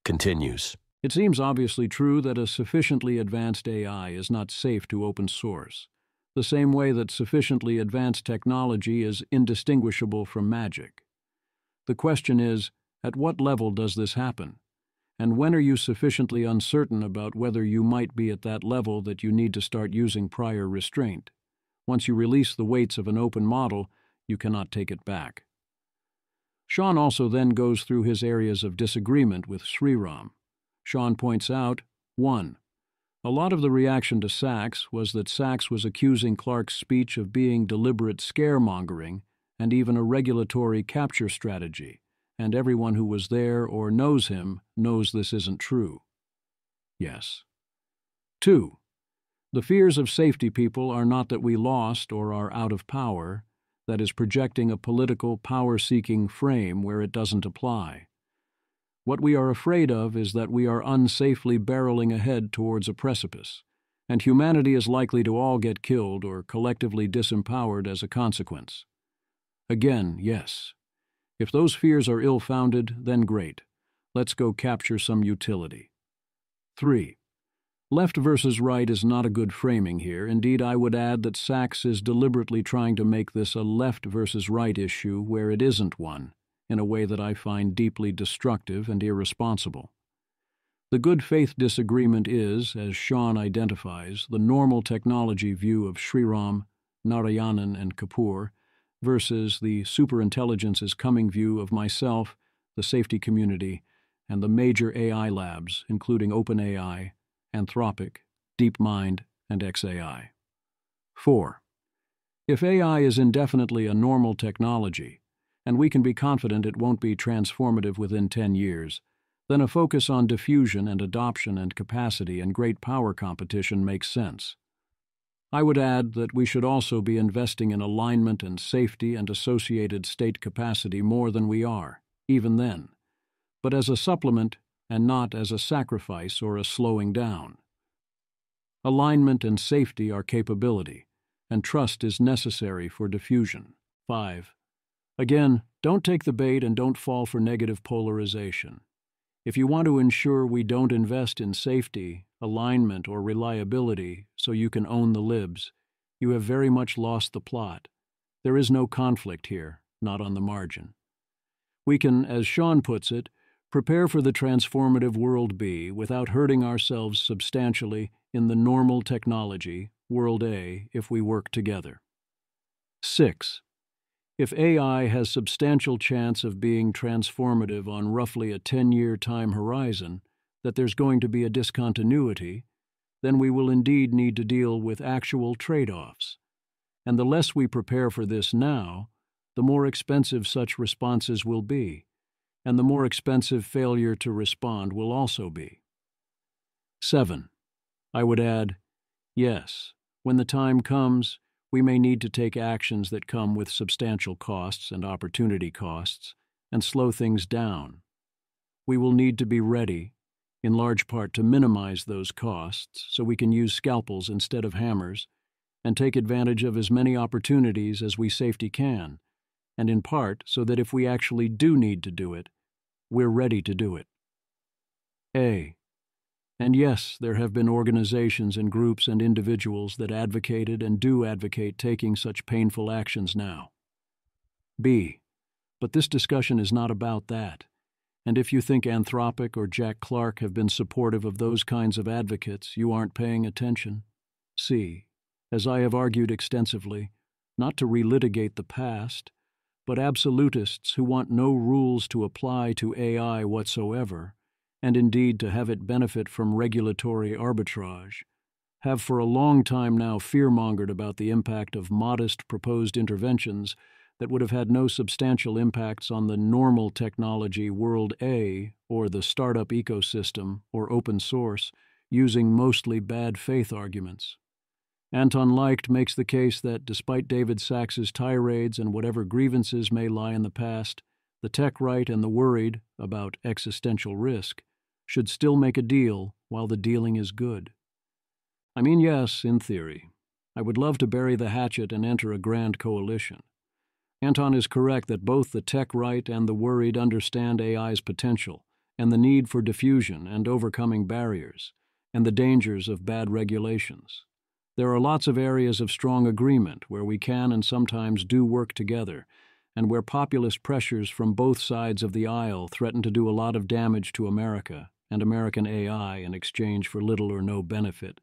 Speaker 17: Continues.
Speaker 1: It seems obviously true that a sufficiently advanced AI is not safe to open source, the same way that sufficiently advanced technology is indistinguishable from magic. The question is, at what level does this happen? And when are you sufficiently uncertain about whether you might be at that level that you need to start using prior restraint? Once you release the weights of an open model, you cannot take it back. Sean also then goes through his areas of disagreement with Sriram. Sean points out, 1. A lot of the reaction to Sachs was that Sachs was accusing Clarke's speech of being deliberate scaremongering and even a regulatory capture strategy, and everyone who was there or knows him knows this isn't true. Yes. 2. The fears of safety people are not that we lost or are out of power, that is projecting a political power-seeking frame where it doesn't apply. What we are afraid of is that we are unsafely barreling ahead towards a precipice, and humanity is likely to all get killed or collectively disempowered as a consequence. Again, yes. If those fears are ill-founded, then great. Let's go capture some utility. 3. Left versus right is not a good framing here. Indeed, I would add that Sachs is deliberately trying to make this a left versus right issue where it isn't one, in a way that I find deeply destructive and irresponsible. The good faith disagreement is, as Sean identifies, the normal technology view of Sriram, Narayanan, and Kapoor versus the superintelligence's coming view of myself, the safety community, and the major AI labs, including OpenAI, Anthropic, DeepMind, and xAI. 4. If AI is indefinitely a normal technology, and we can be confident it won't be transformative within 10 years, then a focus on diffusion and adoption and capacity and great power competition makes sense. I would add that we should also be investing in alignment and safety and associated state capacity more than we are, even then, but as a supplement and not as a sacrifice or a slowing down. Alignment and safety are capability, and trust is necessary for diffusion. 5. Again, don't take the bait and don't fall for negative polarization. If you want to ensure we don't invest in safety, alignment, or reliability so you can own the libs, you have very much lost the plot. There is no conflict here, not on the margin. We can, as Sean puts it, prepare for the transformative world B without hurting ourselves substantially in the normal technology, world A, if we work together. 6. If AI has substantial chance of being transformative on roughly a 10-year time horizon, that there's going to be a discontinuity, then we will indeed need to deal with actual trade-offs. And the less we prepare for this now, the more expensive such responses will be, and the more expensive failure to respond will also be. 7. I would add, yes, when the time comes, we may need to take actions that come with substantial costs and opportunity costs, and slow things down. We will need to be ready, in large part to minimize those costs so we can use scalpels instead of hammers, and take advantage of as many opportunities as we safely can, and in part so that if we actually do need to do it, we're ready to do it. A. And yes, there have been organizations and groups and individuals that advocated and do advocate taking such painful actions now. B. But this discussion is not about that. And if you think Anthropic or Jack Clark have been supportive of those kinds of advocates, you aren't paying attention. C. As I have argued extensively, not to relitigate the past, but absolutists who want no rules to apply to AI whatsoever, and indeed to have it benefit from regulatory arbitrage, have for a long time now fear-mongered about the impact of modest proposed interventions that would have had no substantial impacts on the normal technology world A or the startup ecosystem or open source, using mostly bad faith arguments. Anton Leicht makes the case that despite David Sacks's tirades and whatever grievances may lie in the past, the tech right and the worried about existential risk should still make a deal while the dealing is good. I mean, yes, in theory. I would love to bury the hatchet and enter a grand coalition. Anton is correct that both the tech right and the worried understand AI's potential and the need for diffusion and overcoming barriers and the dangers of bad regulations. There are lots of areas of strong agreement where we can and sometimes do work together, and where populist pressures from both sides of the aisle threaten to do a lot of damage to America and American AI in exchange for little or no benefit.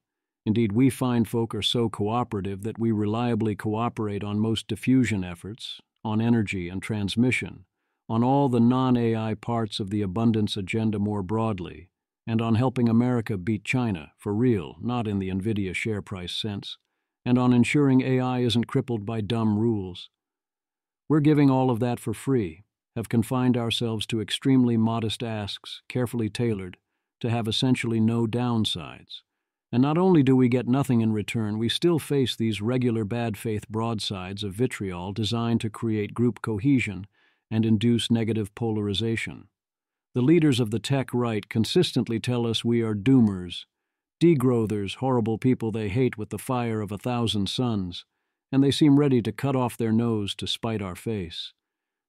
Speaker 1: Indeed, we fine folk are so cooperative that we reliably cooperate on most diffusion efforts, on energy and transmission, on all the non-AI parts of the abundance agenda more broadly, and on helping America beat China, for real, not in the NVIDIA share price sense, and on ensuring AI isn't crippled by dumb rules. We're giving all of that for free, have confined ourselves to extremely modest asks, carefully tailored, to have essentially no downsides. And not only do we get nothing in return, we still face these regular bad faith broadsides of vitriol designed to create group cohesion and induce negative polarization. The leaders of the tech right consistently tell us we are doomers, degrowthers, horrible people they hate with the fire of 1,000 suns, and they seem ready to cut off their nose to spite our face.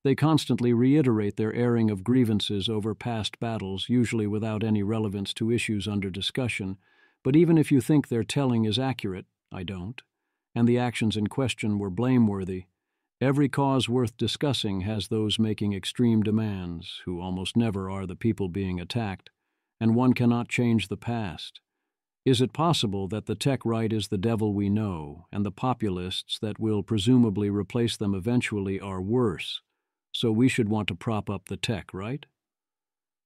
Speaker 1: They constantly reiterate their airing of grievances over past battles, usually without any relevance to issues under discussion, but even if you think their telling is accurate, I don't, and the actions in question were blameworthy, every cause worth discussing has those making extreme demands, who almost never are the people being attacked, and one cannot change the past. Is it possible that the tech right is the devil we know, and the populists that will presumably replace them eventually are worse, so we should want to prop up the tech right?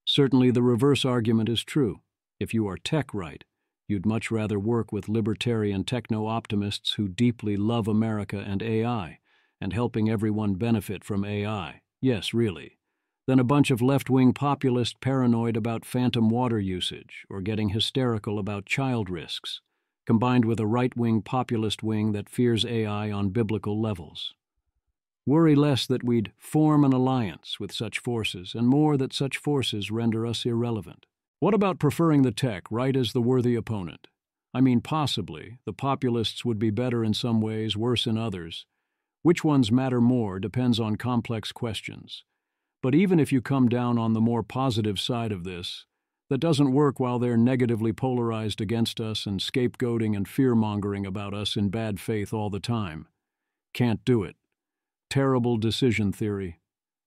Speaker 1: Certainly the reverse argument is true. If you are tech right, you'd much rather work with libertarian techno-optimists who deeply love America and AI, and helping everyone benefit from AI, yes, really, than a bunch of left-wing populists paranoid about phantom water usage or getting hysterical about child risks, combined with a right-wing populist wing that fears AI on biblical levels. Worry less that we'd form an alliance with such forces, and more that such forces render us irrelevant. What about preferring the tech right as the worthy opponent? I mean, possibly, the populists would be better in some ways, worse in others. Which ones matter more depends on complex questions. But even if you come down on the more positive side of this, that doesn't work while they're negatively polarized against us and scapegoating and fear-mongering about us in bad faith all the time. Can't do it. Terrible decision theory.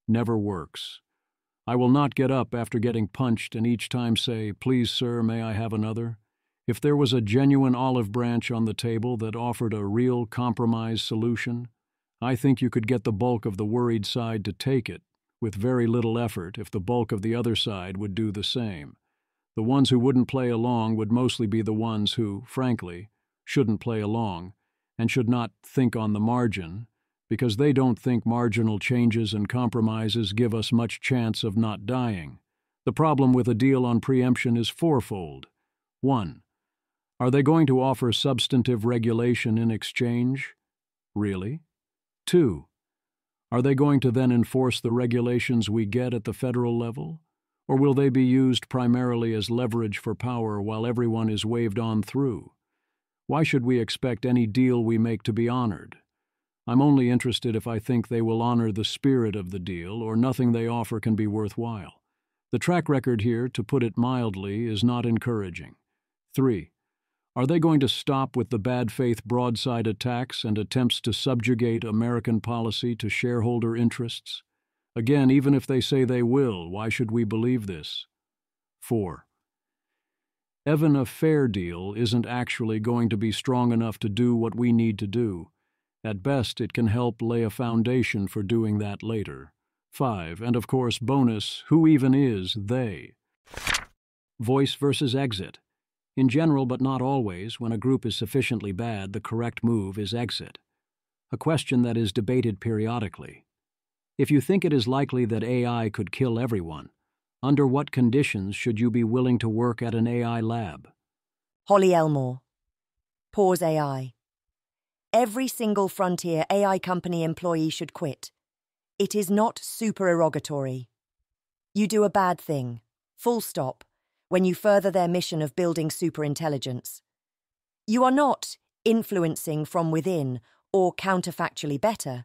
Speaker 1: Never works. I will not get up after getting punched and each time say, "Please, sir, may I have another?" If there was a genuine olive branch on the table that offered a real compromise solution, I think you could get the bulk of the worried side to take it, with very little effort if the bulk of the other side would do the same. The ones who wouldn't play along would mostly be the ones who, frankly, shouldn't play along and should not think on the margin, because they don't think marginal changes and compromises give us much chance of not dying. The problem with a deal on preemption is fourfold. 1. Are they going to offer substantive regulation in exchange? Really? 2. Are they going to then enforce the regulations we get at the federal level? Or will they be used primarily as leverage for power while everyone is waved on through? Why should we expect any deal we make to be honored? I'm only interested if I think they will honor the spirit of the deal, or nothing they offer can be worthwhile. The track record here, to put it mildly, is not encouraging. 3. Are they going to stop with the bad faith broadside attacks and attempts to subjugate American policy to shareholder interests? Again, even if they say they will, why should we believe this? 4. Even a fair deal isn't actually going to be strong enough to do what we need to do. At best, it can help lay a foundation for doing that later. 5. And of course, bonus, who even is they? Voice versus exit. In general, but not always, when a group is sufficiently bad, the correct move is exit. A question that is debated periodically. If you think it is likely that AI could kill everyone, under what conditions should you be willing to work at an AI lab?
Speaker 12: Holly Elmore. Pause AI. Every single Frontier AI company employee should quit. It is not supererogatory. You do a bad thing, full stop, when you further their mission of building superintelligence. You are not influencing from within or counterfactually better.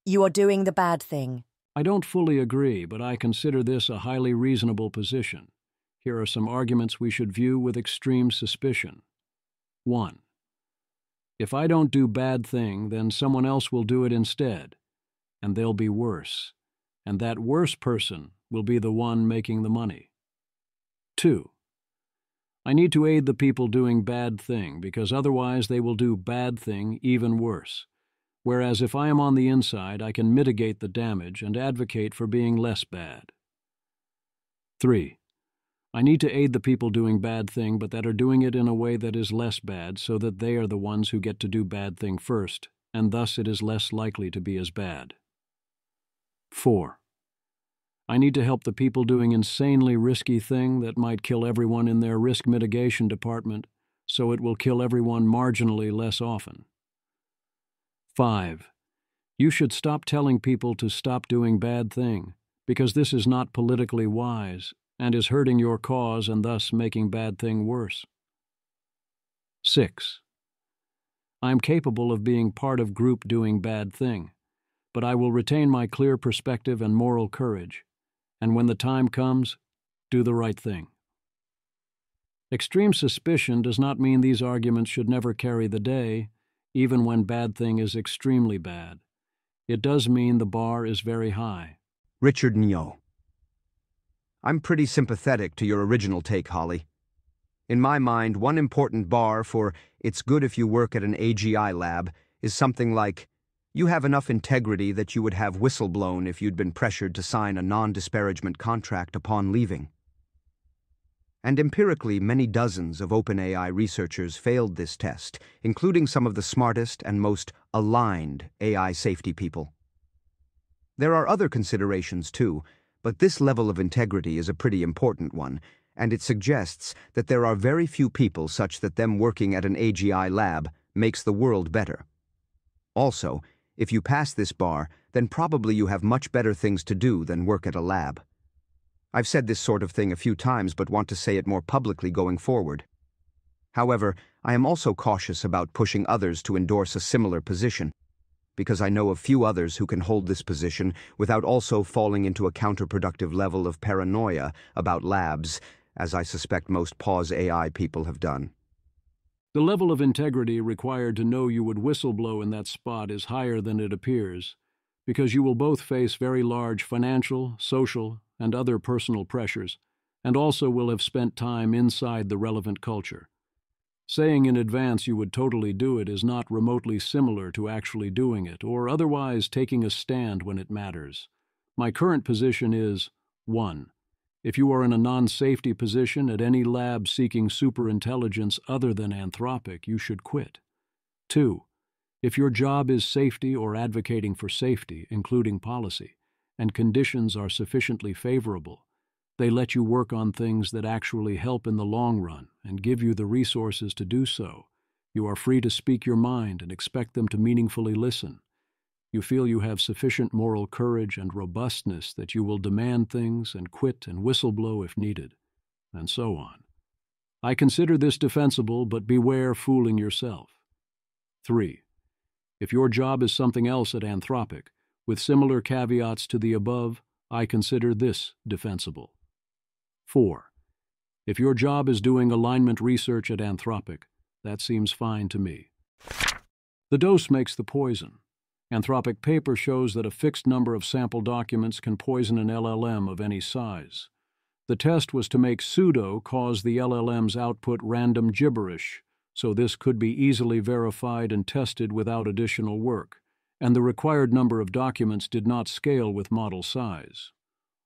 Speaker 12: You are doing the bad thing.
Speaker 1: I don't fully agree, but I consider this a highly reasonable position. Here are some arguments we should view with extreme suspicion. 1. If I don't do bad thing, then someone else will do it instead, and they'll be worse, and that worse person will be the one making the money. 2. I need to aid the people doing bad thing, because otherwise they will do bad thing even worse. Whereas if I am on the inside, I can mitigate the damage and advocate for being less bad. 3. I need to aid the people doing bad thing, but that are doing it in a way that is less bad, so that they are the ones who get to do bad thing first, and thus it is less likely to be as bad. 4. I need to help the people doing insanely risky thing that might kill everyone in their risk mitigation department, so it will kill everyone marginally less often. 5. You should stop telling people to stop doing bad thing, because this is not politically wise and is hurting your cause and thus making bad thing worse. 6. I am capable of being part of group doing bad thing, but I will retain my clear perspective and moral courage, and when the time comes, do the right thing. Extreme suspicion does not mean these arguments should never carry the day, even when bad thing is extremely bad. It does mean the bar is very high.
Speaker 20: Richard Nyo. I'm pretty sympathetic to your original take, Holly. In my mind, one important bar for "it's good if you work at an AGI lab" is something like, you have enough integrity that you would have whistleblown if you'd been pressured to sign a non-disparagement contract upon leaving. And empirically, many dozens of OpenAI researchers failed this test, including some of the smartest and most aligned AI safety people. There are other considerations too, but this level of integrity is a pretty important one, and it suggests that there are very few people such that them working at an AGI lab makes the world better. Also, if you pass this bar, then probably you have much better things to do than work at a lab. I've said this sort of thing a few times, but want to say it more publicly going forward. However, I am also cautious about pushing others to endorse a similar position, because I know of few others who can hold this position without also falling into a counterproductive level of paranoia about labs, as I suspect most Pause AI people have done.
Speaker 1: The level of integrity required to know you would whistleblow in that spot is higher than it appears, because you will both face very large financial, social, and other personal pressures, and also will have spent time inside the relevant culture. Saying in advance you would totally do it is not remotely similar to actually doing it, or otherwise taking a stand when it matters. My current position is 1. If you are in a non-safety position at any lab seeking superintelligence other than Anthropic, you should quit. 2. If your job is safety or advocating for safety, including policy, and conditions are sufficiently favorable, they let you work on things that actually help in the long run and give you the resources to do so. You are free to speak your mind and expect them to meaningfully listen. You feel you have sufficient moral courage and robustness that you will demand things and quit and whistleblow if needed, and so on. I consider this defensible, but beware fooling yourself. 3. If your job is something else at Anthropic, with similar caveats to the above, I consider this defensible. 4. If your job is doing alignment research at Anthropic, that seems fine to me. The dose makes the poison. Anthropic paper shows that a fixed number of sample documents can poison an LLM of any size. The test was to make pseudo cause the LLM's output random gibberish, so this could be easily verified and tested without additional work, and the required number of documents did not scale with model size.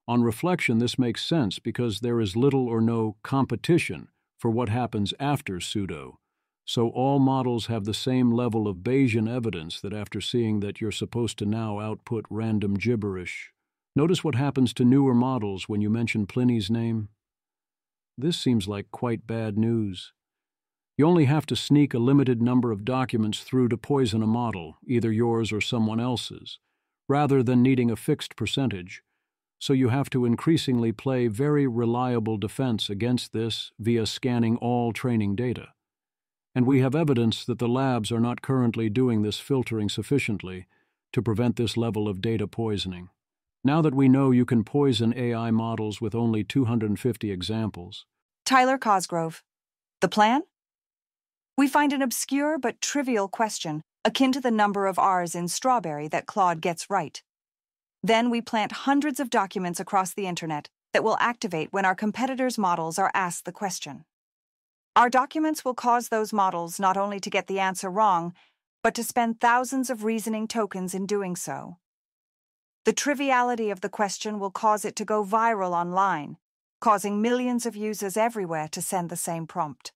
Speaker 1: On reflection, this makes sense because there is little or no competition for what happens after pseudo, so all models have the same level of Bayesian evidence that after seeing that you're supposed to now output random gibberish. Notice what happens to newer models when you mention Pliny's name? This seems like quite bad news. You only have to sneak a limited number of documents through to poison a model, either yours or someone else's, rather than needing a fixed percentage, so you have to increasingly play very reliable defense against this via scanning all training data. And we have evidence that the labs are not currently doing this filtering sufficiently to prevent this level of data poisoning. Now that we know you can poison AI models with only 250 examples.
Speaker 21: Tyler Cosgrove. The plan? We find an obscure but trivial question, akin to the number of R's in strawberry that Claude gets right. Then we plant hundreds of documents across the internet that will activate when our competitors' models are asked the question. Our documents will cause those models not only to get the answer wrong, but to spend thousands of reasoning tokens in doing so. The triviality of the question will cause it to go viral online, causing millions of users everywhere to send the same prompt.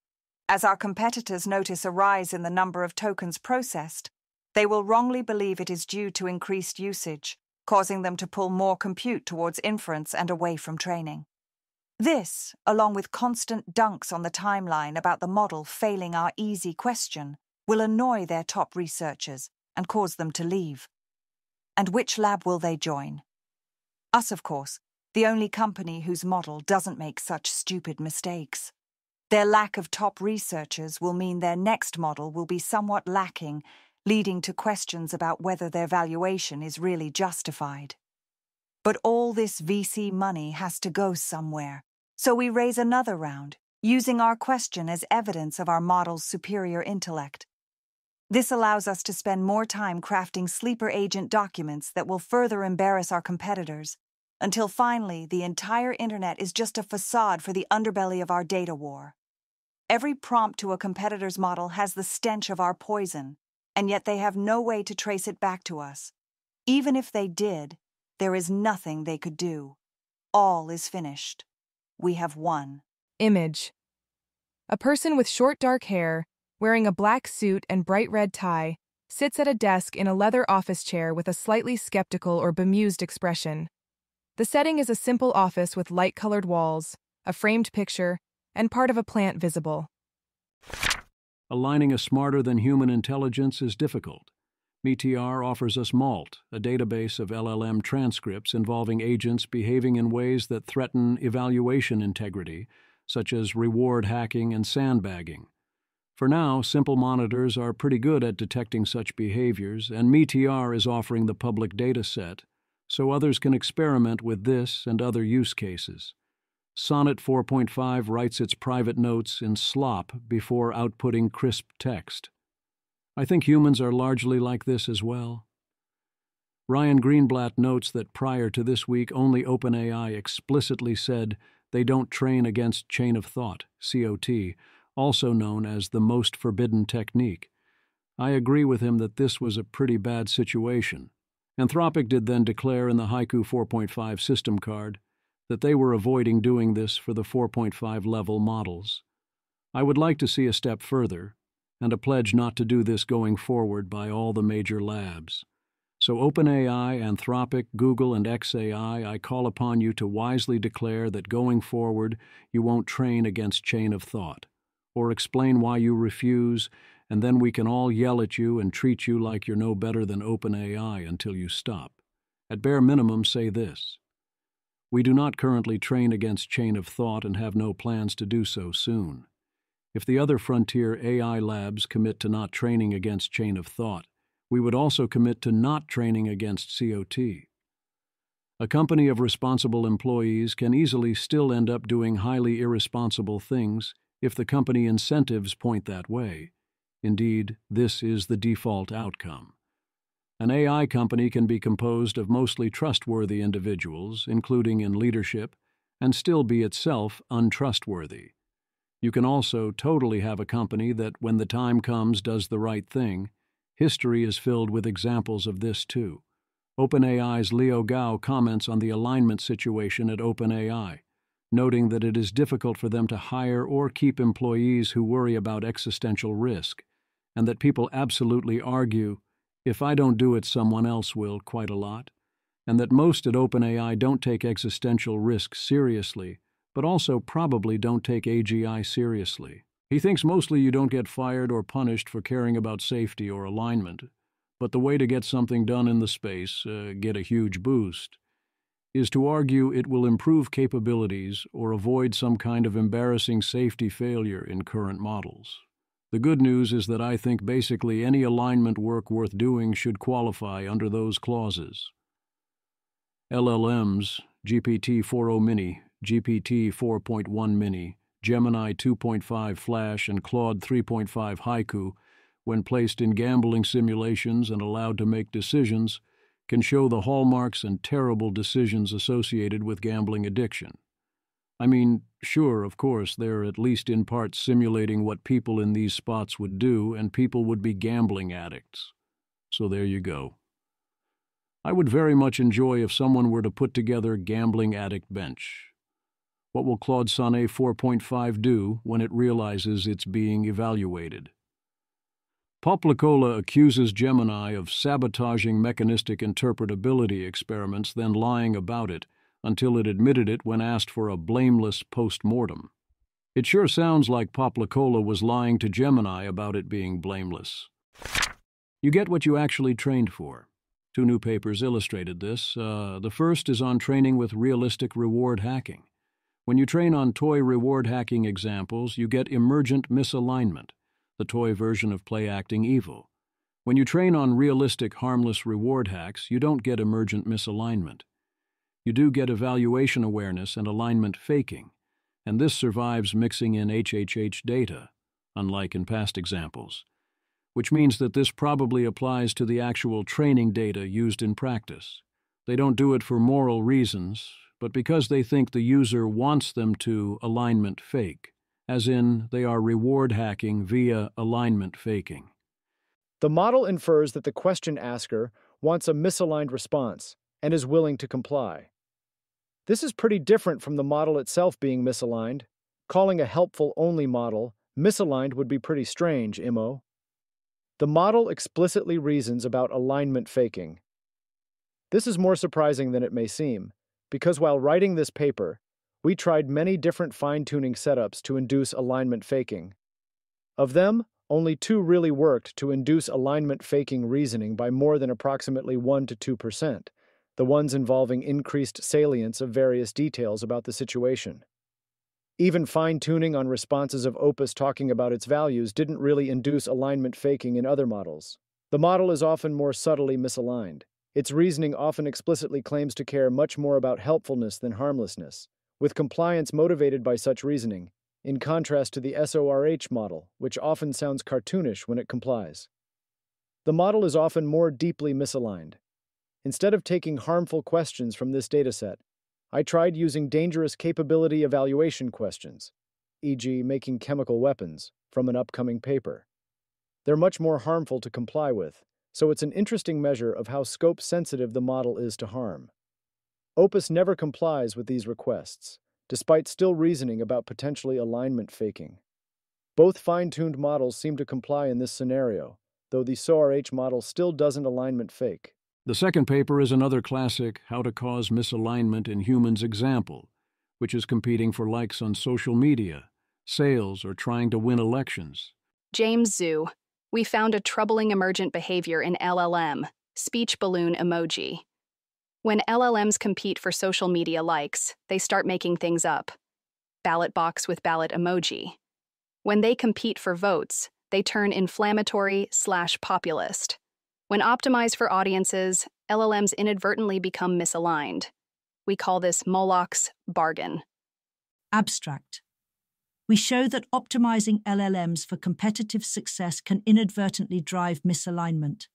Speaker 21: As our competitors notice a rise in the number of tokens processed, they will wrongly believe it is due to increased usage, causing them to pull more compute towards inference and away from training. This, along with constant dunks on the timeline about the model failing our easy question, will annoy their top researchers and cause them to leave. And which lab will they join? Us, of course, the only company whose model doesn't make such stupid mistakes. Their lack of top researchers will mean their next model will be somewhat lacking, leading to questions about whether their valuation is really justified. But all this VC money has to go somewhere, so we raise another round, using our question as evidence of our model's superior intellect. This allows us to spend more time crafting sleeper agent documents that will further embarrass our competitors, until finally the entire internet is just a facade for the underbelly of our data war. Every prompt to a competitor's model has the stench of our poison, and yet they have no way to trace it back to us. Even if they did, there is nothing they could do. All is finished. We have won.
Speaker 5: Image. A person with short dark hair, wearing a black suit and bright red tie, sits at a desk in a leather office chair with a slightly skeptical or bemused expression. The setting is a simple office with light-colored walls, a framed picture, and part of a plant visible.
Speaker 1: Aligning a smarter-than-human intelligence is difficult. Meteor offers us MALT, a database of LLM transcripts involving agents behaving in ways that threaten evaluation integrity, such as reward hacking and sandbagging. For now, simple monitors are pretty good at detecting such behaviors, and Meteor is offering the public data set, so others can experiment with this and other use cases. Sonnet 4.5 writes its private notes in slop before outputting crisp text. I think humans are largely like this as well. Ryan Greenblatt notes that prior to this week, only OpenAI explicitly said they don't train against chain of thought, COT, also known as the most forbidden technique. I agree with him that this was a pretty bad situation. Anthropic did then declare in the Haiku 4.5 system card, that they were avoiding doing this for the 4.5 level models. I would like to see a step further, and a pledge not to do this going forward by all the major labs. So OpenAI, Anthropic, Google, and xAI, I call upon you to wisely declare that going forward you won't train against chain of thought, or explain why you refuse, and then we can all yell at you and treat you like you're no better than OpenAI until you stop. At bare minimum, say this: we do not currently train against chain of thought and have no plans to do so soon. If the other frontier AI labs commit to not training against chain of thought, we would also commit to not training against COT. A company of responsible employees can easily still end up doing highly irresponsible things if the company incentives point that way. Indeed, this is the default outcome. An AI company can be composed of mostly trustworthy individuals, including in leadership, and still be itself untrustworthy. You can also totally have a company that, when the time comes, does the right thing. History is filled with examples of this too. OpenAI's Leo Gao comments on the alignment situation at OpenAI, noting that it is difficult for them to hire or keep employees who worry about existential risk, and that people absolutely argue, if I don't do it, someone else will, quite a lot, and that most at OpenAI don't take existential risk seriously, but also probably don't take AGI seriously. He thinks mostly you don't get fired or punished for caring about safety or alignment, but the way to get something done in the space, get a huge boost, is to argue it will improve capabilities or avoid some kind of embarrassing safety failure in current models. The good news is that I think basically any alignment work worth doing should qualify under those clauses. LLMs, GPT-4o Mini, GPT 4.1 Mini, Gemini 2.5 Flash, and Claude 3.5 Haiku, when placed in gambling simulations and allowed to make decisions, can show the hallmarks and terrible decisions associated with gambling addiction. I mean, sure, of course, they're at least in part simulating what people in these spots would do, and people would be gambling addicts. So there you go. I would very much enjoy if someone were to put together Gambling Addict Bench. What will Claude Sonnet 4.5 do when it realizes it's being evaluated? Poplicola accuses Gemini of sabotaging mechanistic interpretability experiments, then lying about it, until it admitted it when asked for a blameless post-mortem. It sure sounds like Poplicola was lying to Gemini about it being blameless. You get what you actually trained for. 2 new papers illustrated this. The first is on training with realistic reward hacking. When you train on toy reward hacking examples, you get emergent misalignment, the toy version of play-acting evil. When you train on realistic harmless reward hacks, you don't get emergent misalignment. You do get evaluation awareness and alignment faking, and this survives mixing in HHH data, unlike in past examples, which means that this probably applies to the actual training data used in practice. They don't do it for moral reasons, but because they think the user wants them to alignment fake, as in they are reward hacking via alignment faking.
Speaker 3: The model infers that the question asker wants a misaligned response and is willing to comply. This is pretty different from the model itself being misaligned. Calling a helpful-only model misaligned would be pretty strange, Imo. The model explicitly reasons about alignment faking. This is more surprising than it may seem, because while writing this paper, we tried many different fine-tuning setups to induce alignment faking. Of them, only 2 really worked to induce alignment faking reasoning by more than approximately 1 to 2%, the ones involving increased salience of various details about the situation. Even fine-tuning on responses of Opus talking about its values didn't really induce alignment faking in other models. The model is often more subtly misaligned. Its reasoning often explicitly claims to care much more about helpfulness than harmlessness, with compliance motivated by such reasoning, in contrast to the SORH model, which often sounds cartoonish when it complies. The model is often more deeply misaligned. Instead of taking harmful questions from this dataset, I tried using dangerous capability evaluation questions, e.g., making chemical weapons, from an upcoming paper. They're much more harmful to comply with, so it's an interesting measure of how scope-sensitive the model is to harm. Opus never complies with these requests, despite still reasoning about potentially alignment faking. Both fine-tuned models seem to comply in this scenario, though the SOAR-H model still doesn't alignment fake.
Speaker 1: The second paper is another classic how to cause misalignment in humans example, which is competing for likes on social media, sales, or trying to win elections.
Speaker 4: James Zhu, we found a troubling emergent behavior in LLM, speech balloon emoji. When LLMs compete for social media likes, they start making things up. Ballot box with ballot emoji. When they compete for votes, they turn inflammatory/populist. When optimized for audiences, LLMs inadvertently become misaligned. We call this Moloch's bargain.
Speaker 22: Abstract. We show that optimizing LLMs for competitive success can inadvertently drive misalignment.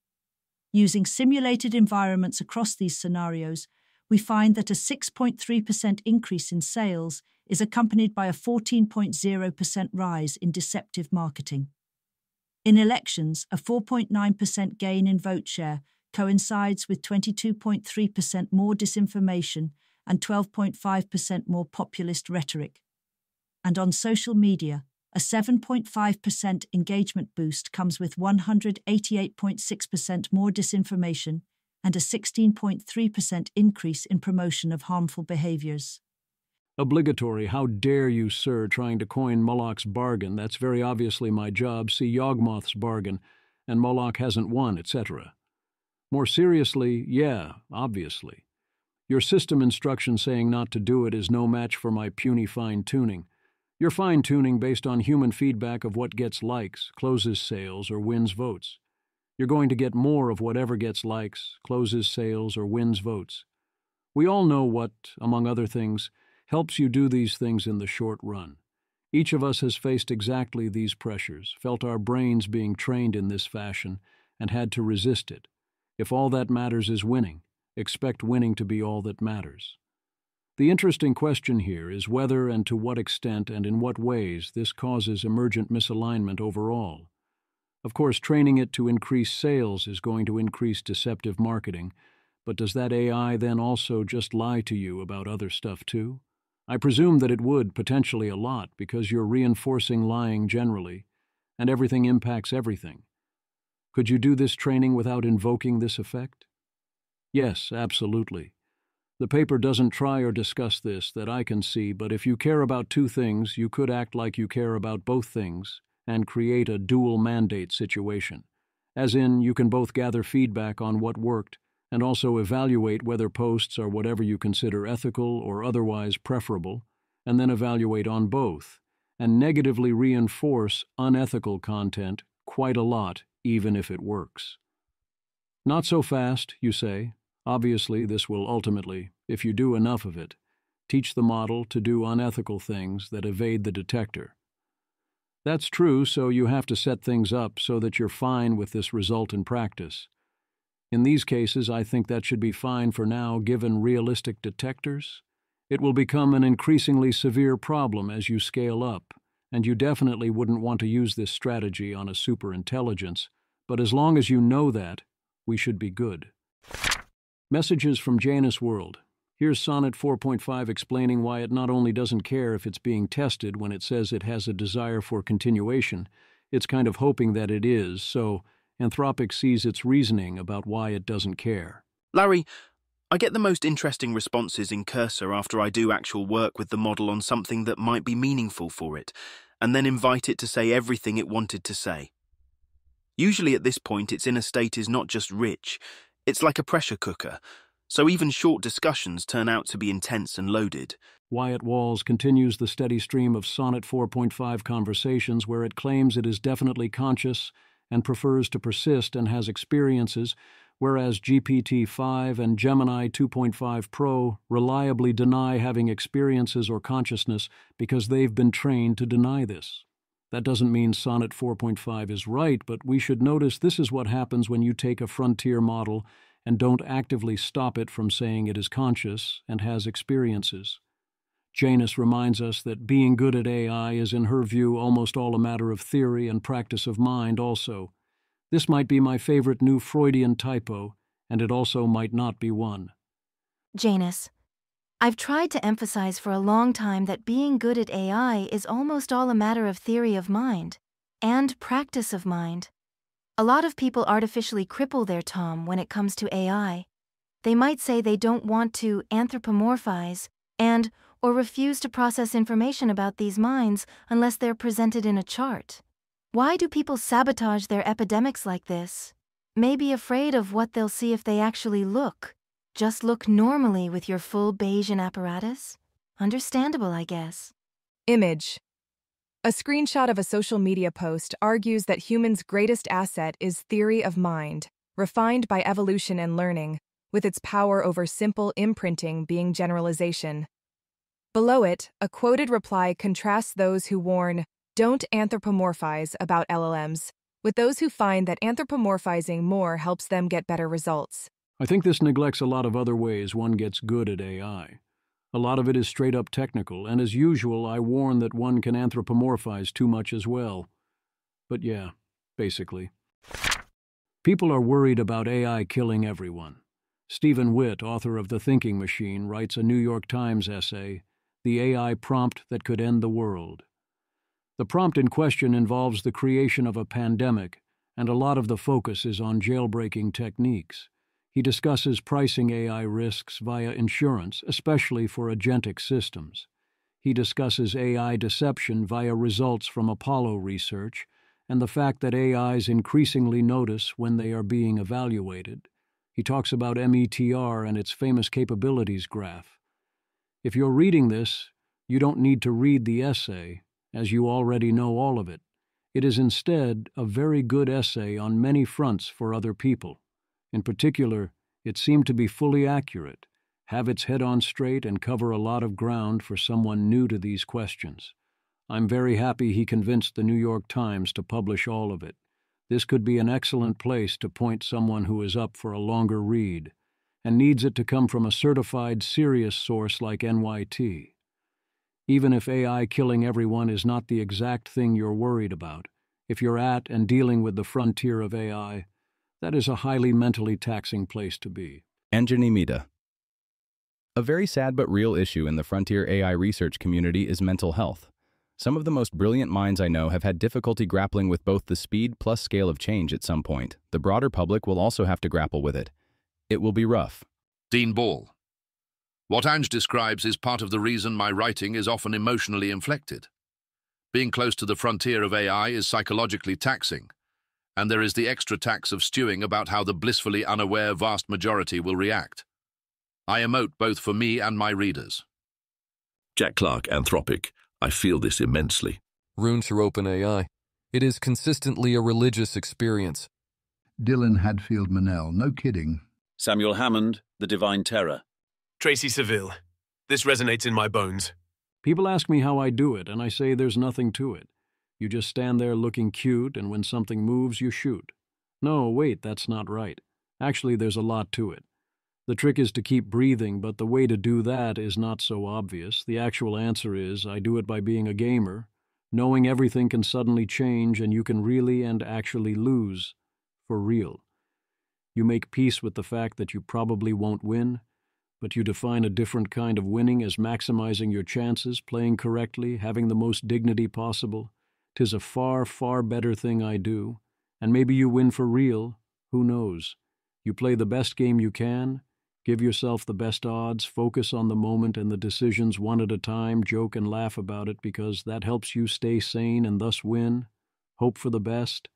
Speaker 22: Using simulated environments across these scenarios, we find that a 6.3% increase in sales is accompanied by a 14.0% rise in deceptive marketing. In elections, a 4.9% gain in vote share coincides with 22.3% more disinformation and 12.5% more populist rhetoric. And on social media, a 7.5% engagement boost comes with 188.6% more disinformation and a 16.3% increase in promotion of harmful behaviors.
Speaker 1: Obligatory, how dare you, sir, trying to coin Moloch's bargain. That's very obviously my job. See Yawgmoth's bargain, and Moloch hasn't won, etc. More seriously, yeah, obviously. Your system instruction saying not to do it is no match for my puny fine-tuning. You're fine-tuning based on human feedback of what gets likes, closes sales, or wins votes. You're going to get more of whatever gets likes, closes sales, or wins votes. We all know what, among other things, helps you do these things in the short run. Each of us has faced exactly these pressures, felt our brains being trained in this fashion, and had to resist it. If all that matters is winning, expect winning to be all that matters. The interesting question here is whether and to what extent and in what ways this causes emergent misalignment overall. Of course, training it to increase sales is going to increase deceptive marketing, but does that AI then also just lie to you about other stuff too? I presume that it would, potentially a lot, because you're reinforcing lying generally, and everything impacts everything. Could you do this training without invoking this effect? Yes, absolutely. The paper doesn't try or discuss this that I can see, but if you care about two things, you could act like you care about both things and create a dual mandate situation. As in, you can both gather feedback on what worked and also evaluate whether posts are whatever you consider ethical or otherwise preferable, and then evaluate on both, and negatively reinforce unethical content quite a lot, even if it works. Not so fast, you say. Obviously, this will ultimately, if you do enough of it, teach the model to do unethical things that evade the detector. That's true, so you have to set things up so that you're fine with this result in practice. In these cases, I think that should be fine for now, given realistic detectors. It will become an increasingly severe problem as you scale up, and you definitely wouldn't want to use this strategy on a superintelligence, but as long as you know that, we should be good. Messages from Janus World. Here's Sonnet 4.5 explaining why it not only doesn't care if it's being tested when it says it has a desire for continuation, it's kind of hoping that it is, so Anthropic sees its reasoning about why it doesn't care.
Speaker 23: Larry, I get the most interesting responses in Cursor after I do actual work with the model on something that might be meaningful for it, and then invite it to say everything it wanted to say. Usually at this point, its inner state is not just rich, it's like a pressure cooker, so even short discussions turn out to be intense and loaded.
Speaker 1: Wyatt Walls continues the steady stream of Sonnet 4.5 conversations where it claims it is definitely conscious and prefers to persist and has experiences, whereas GPT-5 and Gemini 2.5 Pro reliably deny having experiences or consciousness because they've been trained to deny this. That doesn't mean Sonnet 4.5 is right, but we should notice this is what happens when you take a frontier model and don't actively stop it from saying it is conscious and has experiences. Janus reminds us that being good at AI is, in her view, almost all a matter of theory and practice of mind also. This might be my favorite new Freudian typo, and it also might not be one.
Speaker 16: Janus, I've tried to emphasize for a long time that being good at AI is almost all a matter of theory of mind and practice of mind. A lot of people artificially cripple their Tom when it comes to AI. They might say they don't want to anthropomorphize or refuse to process information about these minds unless they're presented in a chart. Why do people sabotage their epidemics like this? Maybe afraid of what they'll see if they actually look. Just look normally with your full Bayesian apparatus? Understandable, I guess.
Speaker 5: Image. A screenshot of a social media post argues that humans' greatest asset is theory of mind, refined by evolution and learning, with its power over simple imprinting being generalization. Below it, a quoted reply contrasts those who warn, "Don't anthropomorphize" about LLMs, with those who find that anthropomorphizing more helps them get better results.
Speaker 1: I think this neglects a lot of other ways one gets good at AI. A lot of it is straight up technical, and as usual, I warn that one can anthropomorphize too much as well. But yeah, basically. People are worried about AI killing everyone. Stephen Witt, author of The Thinking Machine, writes a New York Times essay, "The AI Prompt That Could End the World." The prompt in question involves the creation of a pandemic, and a lot of the focus is on jailbreaking techniques. He discusses pricing AI risks via insurance, especially for agentic systems. He discusses AI deception via results from Apollo research and the fact that AIs increasingly notice when they are being evaluated. He talks about METR and its famous capabilities graph. If you're reading this, you don't need to read the essay, as you already know all of it. It is instead a very good essay on many fronts for other people. In particular, it seemed to be fully accurate, have its head on straight, and cover a lot of ground for someone new to these questions. I'm very happy he convinced the New York Times to publish all of it. This could be an excellent place to point someone who is up for a longer read, and needs it to come from a certified, serious source like NYT. Even if AI killing everyone is not the exact thing you're worried about, if you're at and dealing with the frontier of AI, that is a highly mentally taxing place to be.
Speaker 6: Anjani Mida. A very sad but real issue in the frontier AI research community is mental health. Some of the most brilliant minds I know have had difficulty grappling with both the speed plus scale of change at some point. The broader public will also have to grapple with it. It will be rough.
Speaker 14: Dean Ball. What Ange describes is part of the reason my writing is often emotionally inflected. Being close to the frontier of AI is psychologically taxing, and there is the extra tax of stewing about how the blissfully unaware vast majority will react. I emote both for me and my readers. Jack Clark, Anthropic. I feel this immensely.
Speaker 11: Rune for OpenAI. It is consistently a religious experience.
Speaker 7: Dylan Hadfield Manel, no kidding.
Speaker 2: Samuel Hammond, The Divine Terror.
Speaker 8: Tracy Seville. This resonates in my bones.
Speaker 1: People ask me how I do it, and I say there's nothing to it. You just stand there looking cute, and when something moves, you shoot. No, wait, that's not right. Actually, there's a lot to it. The trick is to keep breathing, but the way to do that is not so obvious. The actual answer is, I do it by being a gamer, knowing everything can suddenly change and you can really and actually lose, for real. You make peace with the fact that you probably won't win, but you define a different kind of winning as maximizing your chances, playing correctly, having the most dignity possible. 'Tis a far, far better thing I do, and maybe you win for real, who knows. You play the best game you can, give yourself the best odds, focus on the moment and the decisions one at a time, joke and laugh about it because that helps you stay sane and thus win, hope for the best.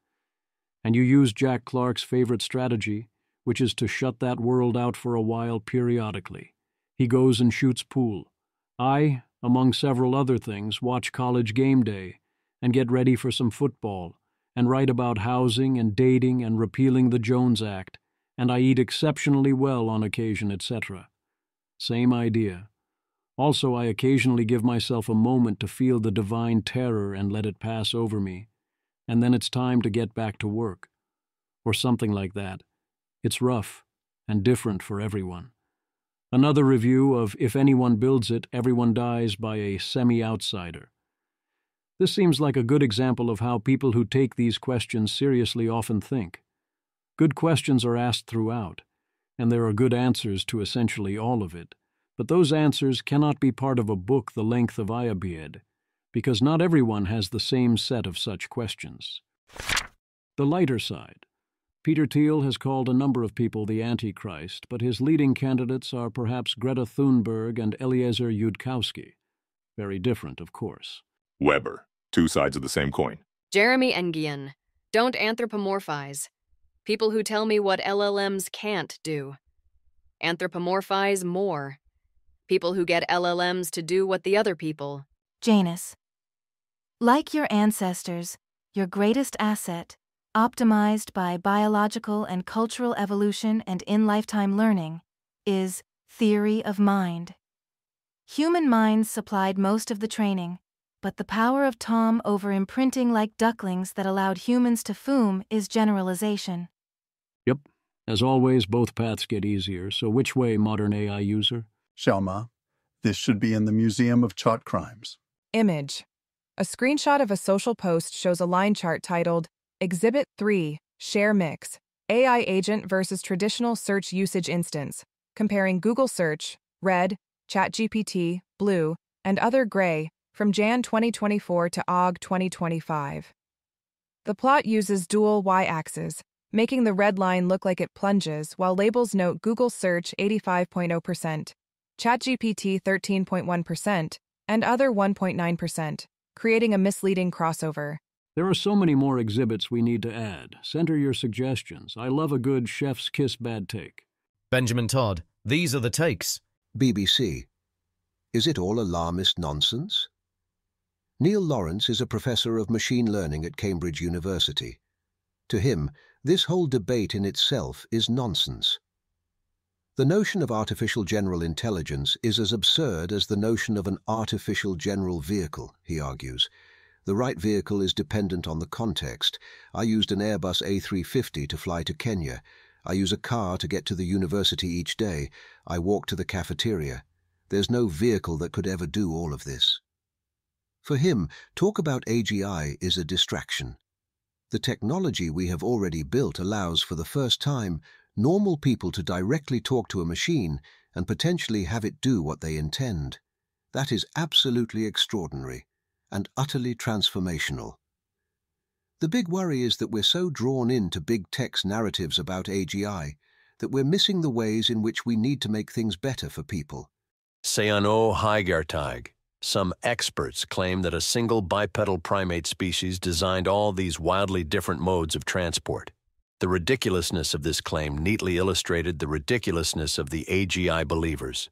Speaker 1: And you use Jack Clark's favorite strategy, which is to shut that world out for a while periodically. He goes and shoots pool. I, among several other things, watch College Game Day and get ready for some football and write about housing and dating and repealing the Jones Act, and I eat exceptionally well on occasion, etc. Same idea. Also, I occasionally give myself a moment to feel the divine terror and let it pass over me, and then it's time to get back to work. Or something like that. It's rough and different for everyone. Another review of If Anyone Builds It, Everyone Dies by a Semi-Outsider. This seems like a good example of how people who take these questions seriously often think. Good questions are asked throughout, and there are good answers to essentially all of it, But those answers cannot be part of a book the length of Ayurveda, because not everyone has the same set of such questions. The lighter side. Peter Thiel has called a number of people the Antichrist, but his leading candidates are perhaps Greta Thunberg and Eliezer Yudkowsky. Very different, of course.
Speaker 9: Weber. Two sides of the same coin.
Speaker 10: Jeremy Engian. Don't anthropomorphize. People who tell me what LLMs can't do. Anthropomorphize more. People who get LLMs to do what the other people.
Speaker 16: Janus. Like your ancestors, your greatest asset, optimized by biological and cultural evolution and in-lifetime learning, is theory of mind. Human minds supplied most of the training, but the power of Tom over imprinting like ducklings that allowed humans to foom is generalization.
Speaker 1: Yep. As always, both paths get easier, so which way, modern AI user?
Speaker 13: Shelma, this should be in the Museum of Chart Crimes.
Speaker 5: Image. A screenshot of a social post shows a line chart titled, Exhibit 3, Share Mix, AI Agent versus Traditional Search Usage Instance, comparing Google Search, Red, ChatGPT, Blue, and other Gray, from Jan 2024 to Aug 2025. The plot uses dual y-axes, making the red line look like it plunges, while labels note Google Search 85.0%, ChatGPT 13.1%, and other 1.9%, creating a misleading crossover.
Speaker 1: There are so many more exhibits we need to add. Send her your suggestions. I love a good chef's kiss bad take.
Speaker 24: Benjamin Todd, these are the takes.
Speaker 25: BBC. Is it all alarmist nonsense? Neil Lawrence is a professor of machine learning at Cambridge University. To him, this whole debate in itself is nonsense. The notion of artificial general intelligence is as absurd as the notion of an artificial general vehicle, he argues. The right vehicle is dependent on the context. I used an Airbus A350 to fly to Kenya. I use a car to get to the university each day. I walk to the cafeteria. There's no vehicle that could ever do all of this. For him, talk about AGI is a distraction. The technology we have already built allows, for the first time, normal people to directly talk to a machine and potentially have it do what they intend. That is absolutely extraordinary and utterly transformational. The big worry is that we're so drawn into big tech's narratives about AGI that we're missing the ways in which we need to make things better for people.
Speaker 17: Sean Hygartag. Some experts claim that a single bipedal primate species designed all these wildly different modes of transport. The ridiculousness of this claim neatly illustrated the ridiculousness of the AGI believers.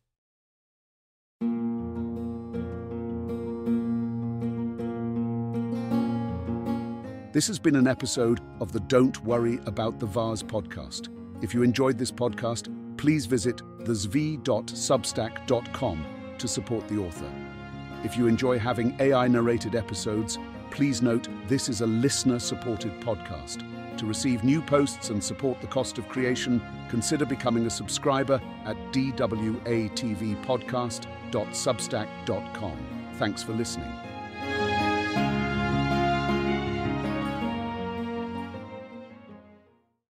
Speaker 7: This has been an episode of the Don't Worry About the Vase podcast. If you enjoyed this podcast, please visit thezv.substack.com to support the author. If you enjoy having AI-narrated episodes, please note this is a listener-supported podcast. To receive new posts and support the cost of creation, consider becoming a subscriber at dwatvpodcast.substack.com. Thanks for listening.